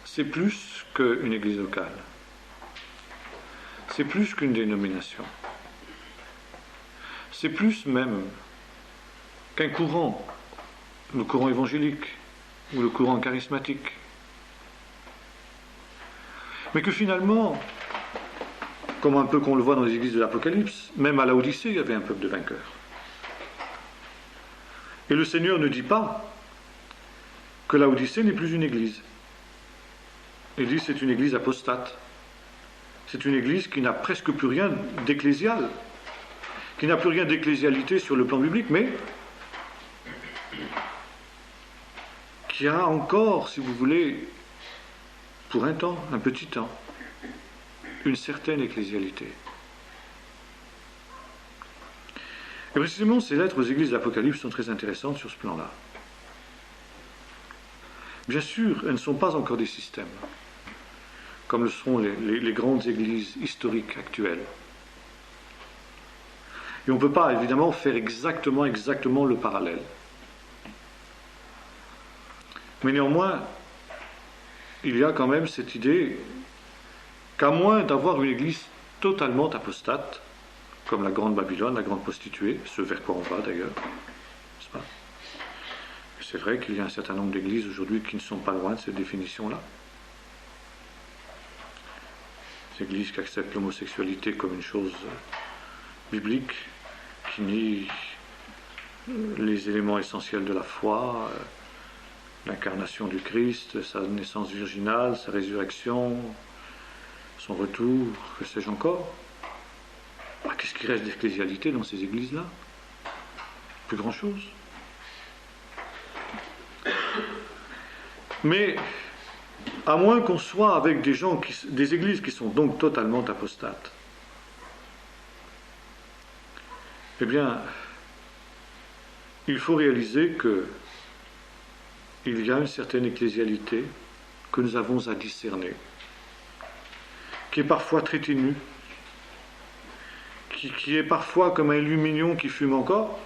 c'est plus qu'une Église locale. C'est plus qu'une dénomination. C'est plus même qu'un courant, le courant évangélique ou le courant charismatique. Mais que finalement, comme un peu qu'on le voit dans les églises de l'Apocalypse, même à Laodicée, il y avait un peuple de vainqueurs. Et le Seigneur ne dit pas que Laodicée n'est plus une église. Il dit que c'est une église apostate. C'est une église qui n'a presque plus rien d'ecclésial, qui n'a plus rien d'ecclésialité sur le plan biblique, mais qui a encore, si vous voulez, pour un temps, un petit temps, une certaine ecclésialité. Et précisément, ces lettres aux églises de l'Apocalypse sont très intéressantes sur ce plan-là. Bien sûr, elles ne sont pas encore des systèmes, comme le sont les grandes églises historiques actuelles. Et on ne peut pas, évidemment, faire exactement le parallèle. Mais néanmoins, il y a quand même cette idée qu'à moins d'avoir une Église totalement apostate, comme la Grande Babylone, la Grande Prostituée, ce vers quoi on va d'ailleurs, n'est-ce pas? C'est vrai qu'il y a un certain nombre d'églises aujourd'hui qui ne sont pas loin de cette définition-là. Des églises qui acceptent l'homosexualité comme une chose biblique, qui nie les éléments essentiels de la foi, l'incarnation du Christ, sa naissance virginale, sa résurrection, son retour, que sais-je encore. Qu'est-ce qui reste d'ecclésialité dans ces églises-là? Plus grand-chose. Mais, à moins qu'on soit avec des gens, des églises qui sont donc totalement apostates, eh bien, il faut réaliser qu'il y a une certaine ecclésialité que nous avons à discerner, qui est parfois très ténue, qui est parfois comme un lumignon qui fume encore,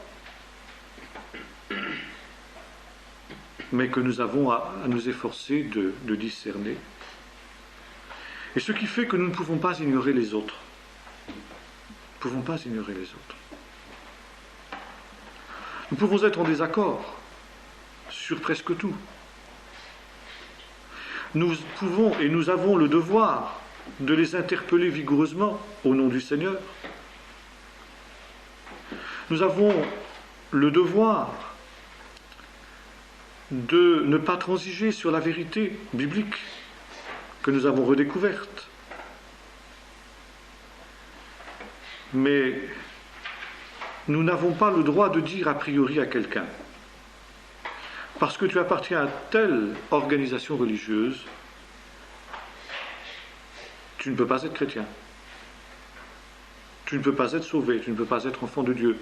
mais que nous avons à nous efforcer de discerner. Et ce qui fait que nous ne pouvons pas ignorer les autres. Nous ne pouvons pas ignorer les autres. Nous pouvons être en désaccord sur presque tout. Nous pouvons et nous avons le devoir de les interpeller vigoureusement au nom du Seigneur. Nous avons le devoir de ne pas transiger sur la vérité biblique que nous avons redécouverte. Mais nous n'avons pas le droit de dire a priori à quelqu'un, parce que tu appartiens à telle organisation religieuse, tu ne peux pas être chrétien. Tu ne peux pas être sauvé, tu ne peux pas être enfant de Dieu.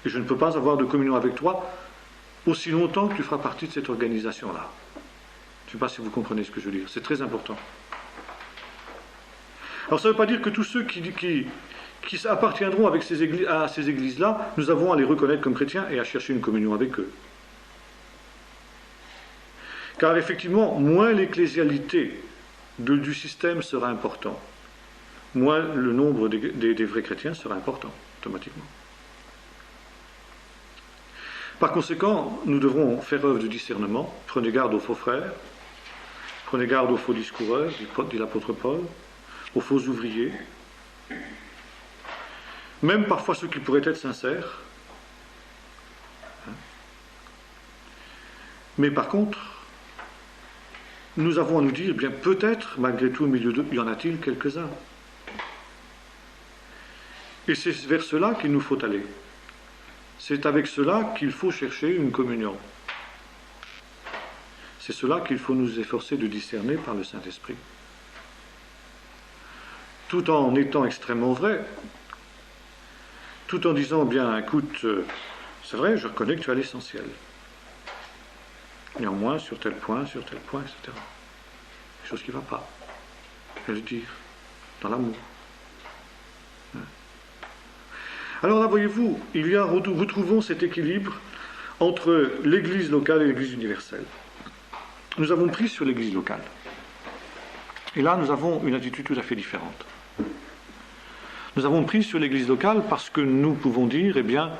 Et je ne peux pas avoir de communion avec toi aussi longtemps que tu feras partie de cette organisation-là. Je ne sais pas si vous comprenez ce que je veux dire. C'est très important. Alors ça ne veut pas dire que tous ceux qui appartiendront à ces églises-là, nous avons à les reconnaître comme chrétiens et à chercher une communion avec eux. Car effectivement, moins l'ecclésialité du système sera important, moins le nombre des vrais chrétiens sera important, automatiquement. Par conséquent, nous devrons faire œuvre de discernement. Prenez garde aux faux frères, prenez garde aux faux discoureurs, dit l'apôtre Paul, aux faux ouvriers, même parfois ceux qui pourraient être sincères. Mais par contre, nous avons à nous dire, bien peut-être, malgré tout, au milieu d'eux, y en a-t-il quelques-uns. Et c'est vers cela qu'il nous faut aller. C'est avec cela qu'il faut chercher une communion. C'est cela qu'il faut nous efforcer de discerner par le Saint-Esprit. Tout en étant extrêmement vrai, tout en disant, bien, écoute, c'est vrai, je reconnais que tu as l'essentiel. Néanmoins, sur tel point, etc. Quelque chose qui ne va pas. Je vais le dire, dans l'amour. Alors là, voyez-vous, retrouvons cet équilibre entre l'Église locale et l'Église universelle. Nous avons pris sur l'Église locale. Et là, nous avons une attitude tout à fait différente. Nous avons pris sur l'Église locale parce que nous pouvons dire, eh bien,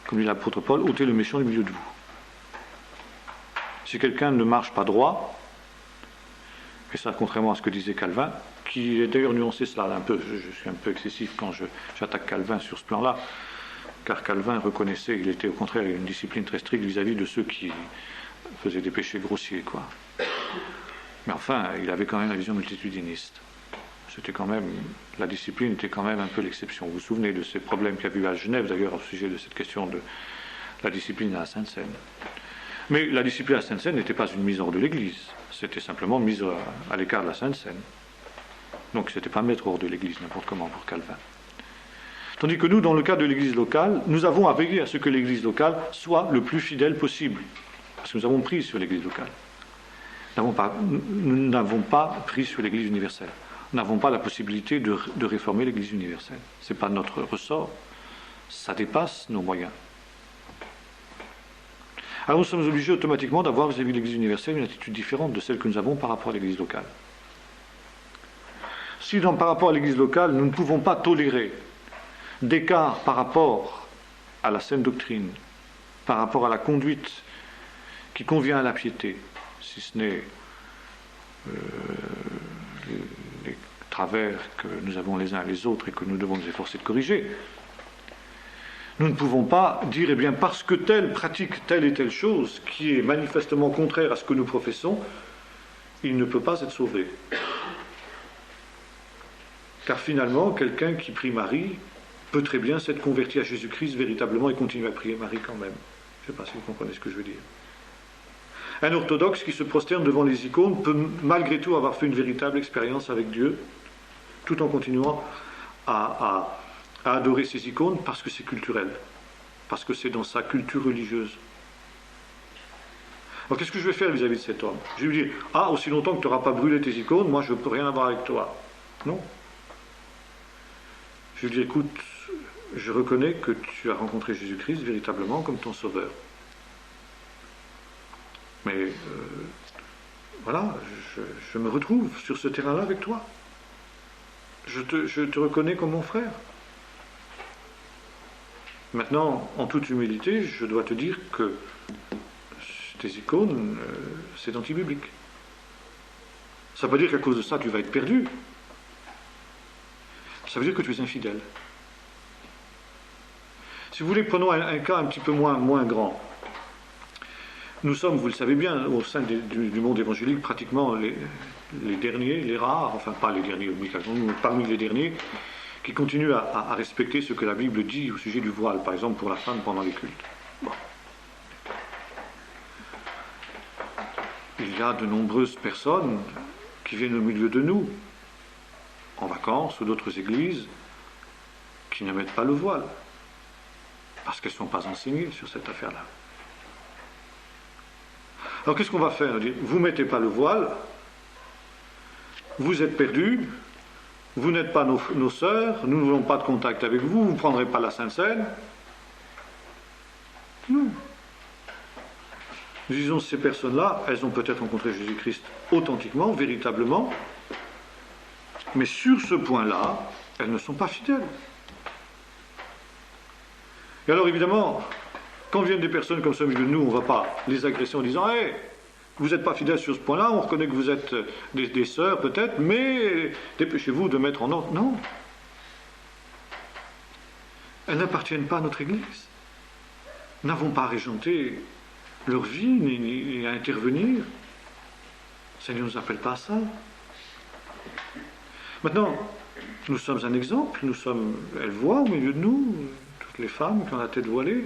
comme dit l'apôtre Paul, ôtez le méchant du milieu de vous. Si quelqu'un ne marche pas droit, et ça contrairement à ce que disait Calvin, qui est d'ailleurs nuancé cela un peu, je suis un peu excessif quand j'attaque Calvin sur ce plan-là, car Calvin reconnaissait, il était au contraire une discipline très stricte vis-à-vis de ceux qui faisaient des péchés grossiers, quoi. Mais enfin, il avait quand même la vision multitudiniste. C'était quand même, la discipline était quand même un peu l'exception. Vous vous souvenez de ces problèmes qu'il y a eu à Genève, d'ailleurs, au sujet de cette question de la discipline à la Sainte-Seine. Mais la discipline à la Sainte-Seine n'était pas une mise hors de l'Église, c'était simplement mise à l'écart de la Sainte-Seine. Donc ce n'était pas mettre hors de l'Église n'importe comment pour Calvin. Tandis que nous, dans le cas de l'Église locale, nous avons à veiller à ce que l'Église locale soit le plus fidèle possible. Parce que nous avons pris sur l'Église locale. Nous n'avons pas pris sur l'Église universelle. Nous n'avons pas la possibilité de réformer l'Église universelle. Ce n'est pas notre ressort. Ça dépasse nos moyens. Alors nous sommes obligés automatiquement d'avoir vis-à-vis de l'Église universelle une attitude différente de celle que nous avons par rapport à l'Église locale. Si par rapport à l'Église locale, nous ne pouvons pas tolérer d'écart par rapport à la saine doctrine, par rapport à la conduite qui convient à la piété, si ce n'est les travers que nous avons les uns et les autres et que nous devons nous efforcer de corriger, nous ne pouvons pas dire, eh bien, parce que tel pratique telle et telle chose qui est manifestement contraire à ce que nous professons, il ne peut pas être sauvé. Car finalement, quelqu'un qui prie Marie peut très bien s'être converti à Jésus-Christ véritablement et continuer à prier Marie quand même. Je ne sais pas si vous comprenez ce que je veux dire. Un orthodoxe qui se prosterne devant les icônes peut malgré tout avoir fait une véritable expérience avec Dieu, tout en continuant à adorer ces icônes parce que c'est culturel, parce que c'est dans sa culture religieuse. Alors qu'est-ce que je vais faire vis-à-vis de cet homme? Je vais lui dire, ah, aussi longtemps que tu n'auras pas brûlé tes icônes, moi je ne peux rien avoir avec toi. Non. Je lui dis, écoute, je reconnais que tu as rencontré Jésus-Christ véritablement comme ton sauveur. Mais voilà, je me retrouve sur ce terrain-là avec toi. Je te reconnais comme mon frère. Maintenant, en toute humilité, je dois te dire que tes icônes, c'est anti-biblique. Ça ne veut pas dire qu'à cause de ça, tu vas être perdu. Ça veut dire que tu es infidèle. Si vous voulez, prenons un cas un petit peu moins grand. Nous sommes, vous le savez bien, au sein du monde évangélique, pratiquement les derniers, les rares, enfin pas les derniers, mais parmi les derniers, qui continuent à respecter ce que la Bible dit au sujet du voile, par exemple pour la femme pendant les cultes. Bon. Il y a de nombreuses personnes qui viennent au milieu de nous, en vacances ou d'autres églises, qui ne mettent pas le voile, parce qu'elles ne sont pas enseignées sur cette affaire-là. Alors qu'est-ce qu'on va faire? Vous ne mettez pas le voile, vous êtes perdus, vous n'êtes pas nos sœurs, nous n'avons pas de contact avec vous, vous ne prendrez pas la Sainte Seine. Non. Nous disons, ces personnes-là, elles ont peut-être rencontré Jésus-Christ authentiquement, véritablement, mais sur ce point-là, elles ne sont pas fidèles. Et alors évidemment, quand viennent des personnes comme ça au milieu de nous, on ne va pas les agresser en disant « Hey, vous n'êtes pas fidèles sur ce point-là, on reconnaît que vous êtes des sœurs peut-être, mais dépêchez-vous de mettre en ordre. » Non. Elles n'appartiennent pas à notre Église. Nous n'avons pas à régenter leur vie, ni à intervenir. Le Seigneur ne nous appelle pas à ça. Maintenant, nous sommes un exemple, elles voient au milieu de nous, toutes les femmes qui ont la tête voilée.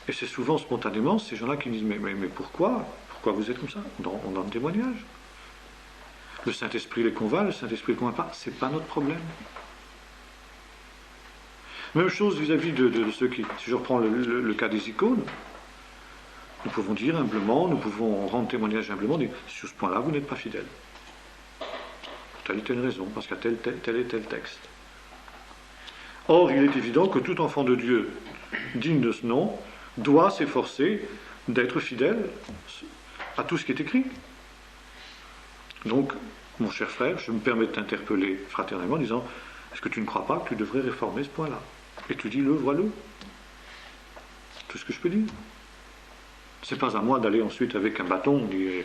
Et c'est souvent spontanément ces gens-là qui disent mais pourquoi vous êtes comme ça? On donne témoignage. Le Saint-Esprit les convainc, le Saint-Esprit les convainc pas, c'est pas notre problème. Même chose vis-à-vis de ceux qui, si je reprends le cas des icônes, nous pouvons dire humblement, nous pouvons rendre témoignage humblement, dire sur ce point-là vous n'êtes pas fidèle. Pour telle et telle raison, parce qu'il y a tel et tel texte. Or, il est évident que tout enfant de Dieu digne de ce nom doit s'efforcer d'être fidèle à tout ce qui est écrit. Donc, mon cher frère, je me permets de t'interpeller fraternellement en disant, est-ce que tu ne crois pas que tu devrais réformer ce point-là? Et tu dis-le, vois-le. Tout ce que je peux dire. C'est pas à moi d'aller ensuite avec un bâton dire,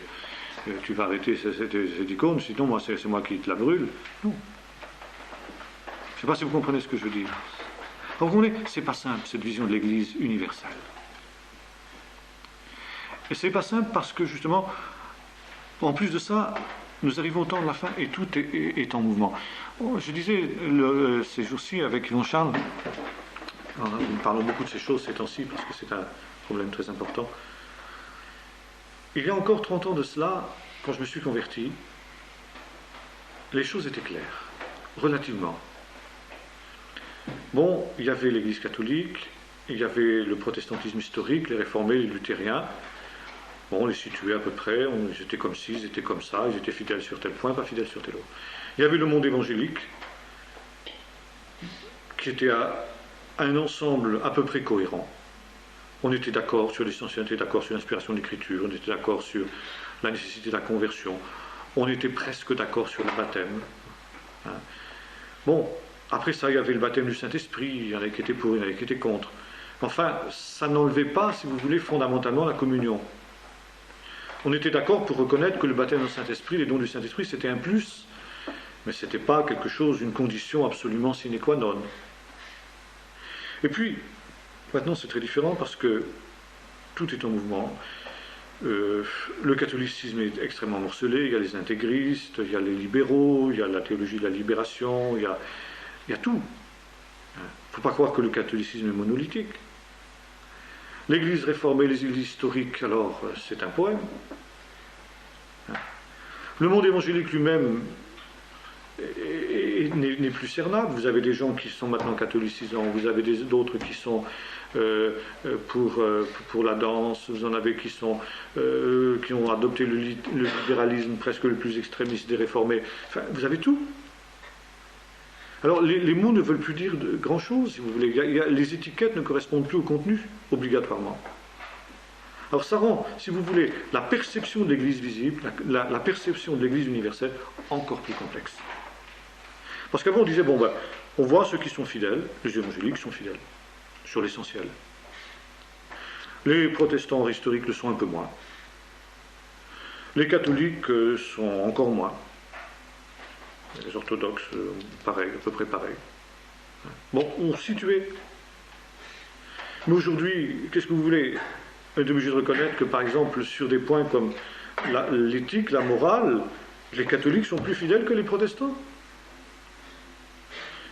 tu vas arrêter cette icône, sinon moi c'est moi qui te la brûle. Non. Je ne sais pas si vous comprenez ce que je veux dire. Vous comprenez, c'est pas simple, cette vision de l'Église universelle. Et c'est pas simple parce que justement, en plus de ça, nous arrivons au temps de la fin et tout est en mouvement. Je disais ces jours-ci avec Yvon Charles, nous parlons beaucoup de ces choses ces temps-ci parce que c'est un problème très important. Il y a encore 30 ans de cela, quand je me suis converti, les choses étaient claires, relativement. Bon, il y avait l'Église catholique, il y avait le protestantisme historique, les réformés, les luthériens. Bon, on les situait à peu près, ils étaient comme ci, ils étaient comme ça, ils étaient fidèles sur tel point, pas fidèles sur tel autre. Il y avait le monde évangélique, qui était un ensemble à peu près cohérent, On était d'accord sur l'essentiel, on était d'accord sur l'inspiration de l'écriture, on était d'accord sur la nécessité de la conversion, on était presque d'accord sur le baptême. Hein. Bon, après ça, il y avait le baptême du Saint-Esprit, il y en avait qui étaient pour, il y en avait qui étaient contre. Enfin, ça n'enlevait pas, si vous voulez, fondamentalement la communion. On était d'accord pour reconnaître que le baptême du Saint-Esprit, les dons du Saint-Esprit, c'était un plus, mais ce n'était pas quelque chose, une condition absolument sine qua non. Et puis, maintenant c'est très différent parce que tout est en mouvement. Le catholicisme est extrêmement morcelé, il y a les intégristes, il y a les libéraux, il y a la théologie de la libération, il y a tout. Il ne faut pas croire que le catholicisme est monolithique. L'Église réformée, les églises historiques, alors c'est un poème. Le monde évangélique lui-même n'est plus cernable. Vous avez des gens qui sont maintenant catholicisants, vous avez d'autres qui sont pour la danse, vous en avez qui ont adopté le libéralisme presque le plus extrémiste des réformés. Enfin, vous avez tout. Alors les mots ne veulent plus dire grand-chose, si vous voulez. Les étiquettes ne correspondent plus au contenu, obligatoirement. Alors ça rend, si vous voulez, la perception de l'Église visible, la perception de l'Église universelle, encore plus complexe. Parce qu'avant on disait, bon ben, on voit ceux qui sont fidèles, les évangéliques sont fidèles, sur l'essentiel. Les protestants historiques le sont un peu moins. Les catholiques sont encore moins. Les orthodoxes, pareil, à peu près pareil. Bon, on se situait. Mais aujourd'hui, qu'est-ce que vous voulez? On est obligé de reconnaître que, par exemple, sur des points comme l'éthique, la morale, les catholiques sont plus fidèles que les protestants.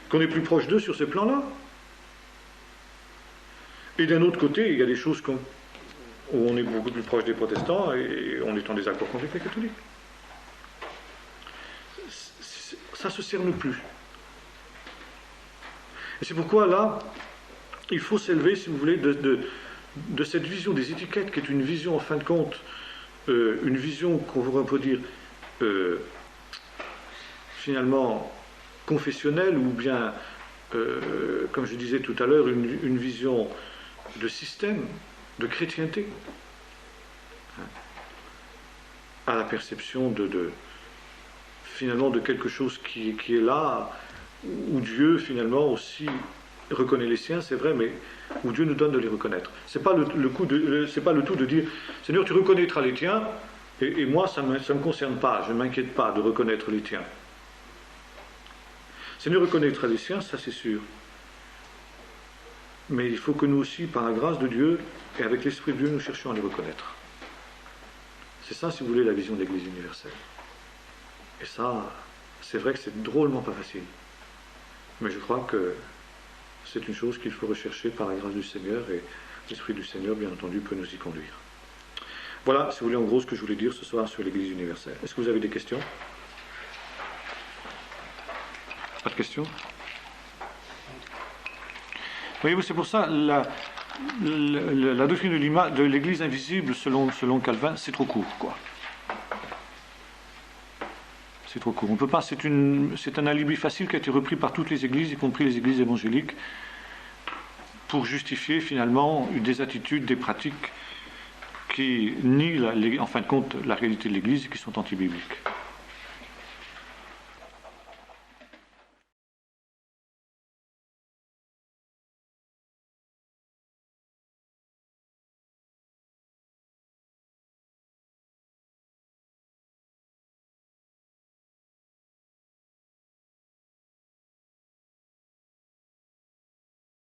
Qu'on est plus proche d'eux sur ces plans-là. Et d'un autre côté, il y a des choses où on est beaucoup plus proche des protestants et on est en désaccord avec les catholiques. Ça ne se cerne plus. Et c'est pourquoi là, il faut s'élever, si vous voulez, de cette vision des étiquettes, qui est une vision, en fin de compte, une vision qu'on peut dire, finalement, confessionnelle, ou bien, comme je disais tout à l'heure, une vision de système, de chrétienté, à la perception finalement de quelque chose qui est là, où Dieu finalement aussi reconnaît les siens, c'est vrai, mais où Dieu nous donne de les reconnaître. C'est pas c'est pas le tout de dire Seigneur, tu reconnaîtras les tiens, et moi ça me concerne pas, je ne m'inquiète pas de reconnaître les tiens. Seigneur reconnaîtra les siens, ça c'est sûr. Mais il faut que nous aussi, par la grâce de Dieu et avec l'Esprit de Dieu, nous cherchions à les reconnaître. C'est ça, si vous voulez, la vision de l'Église universelle. Et ça, c'est vrai que c'est drôlement pas facile. Mais je crois que c'est une chose qu'il faut rechercher par la grâce du Seigneur, et l'Esprit du Seigneur, bien entendu, peut nous y conduire. Voilà, si vous voulez, en gros, ce que je voulais dire ce soir sur l'Église universelle. Est-ce que vous avez des questions? Pas de questions? Voyez-vous, c'est pour ça la doctrine de l'Église invisible, selon Calvin, c'est trop court, quoi. C'est trop court. On peut pas. C'est un alibi facile qui a été repris par toutes les églises, y compris les églises évangéliques, pour justifier finalement des attitudes, des pratiques qui nient, en fin de compte, la réalité de l'Église et qui sont antibibliques.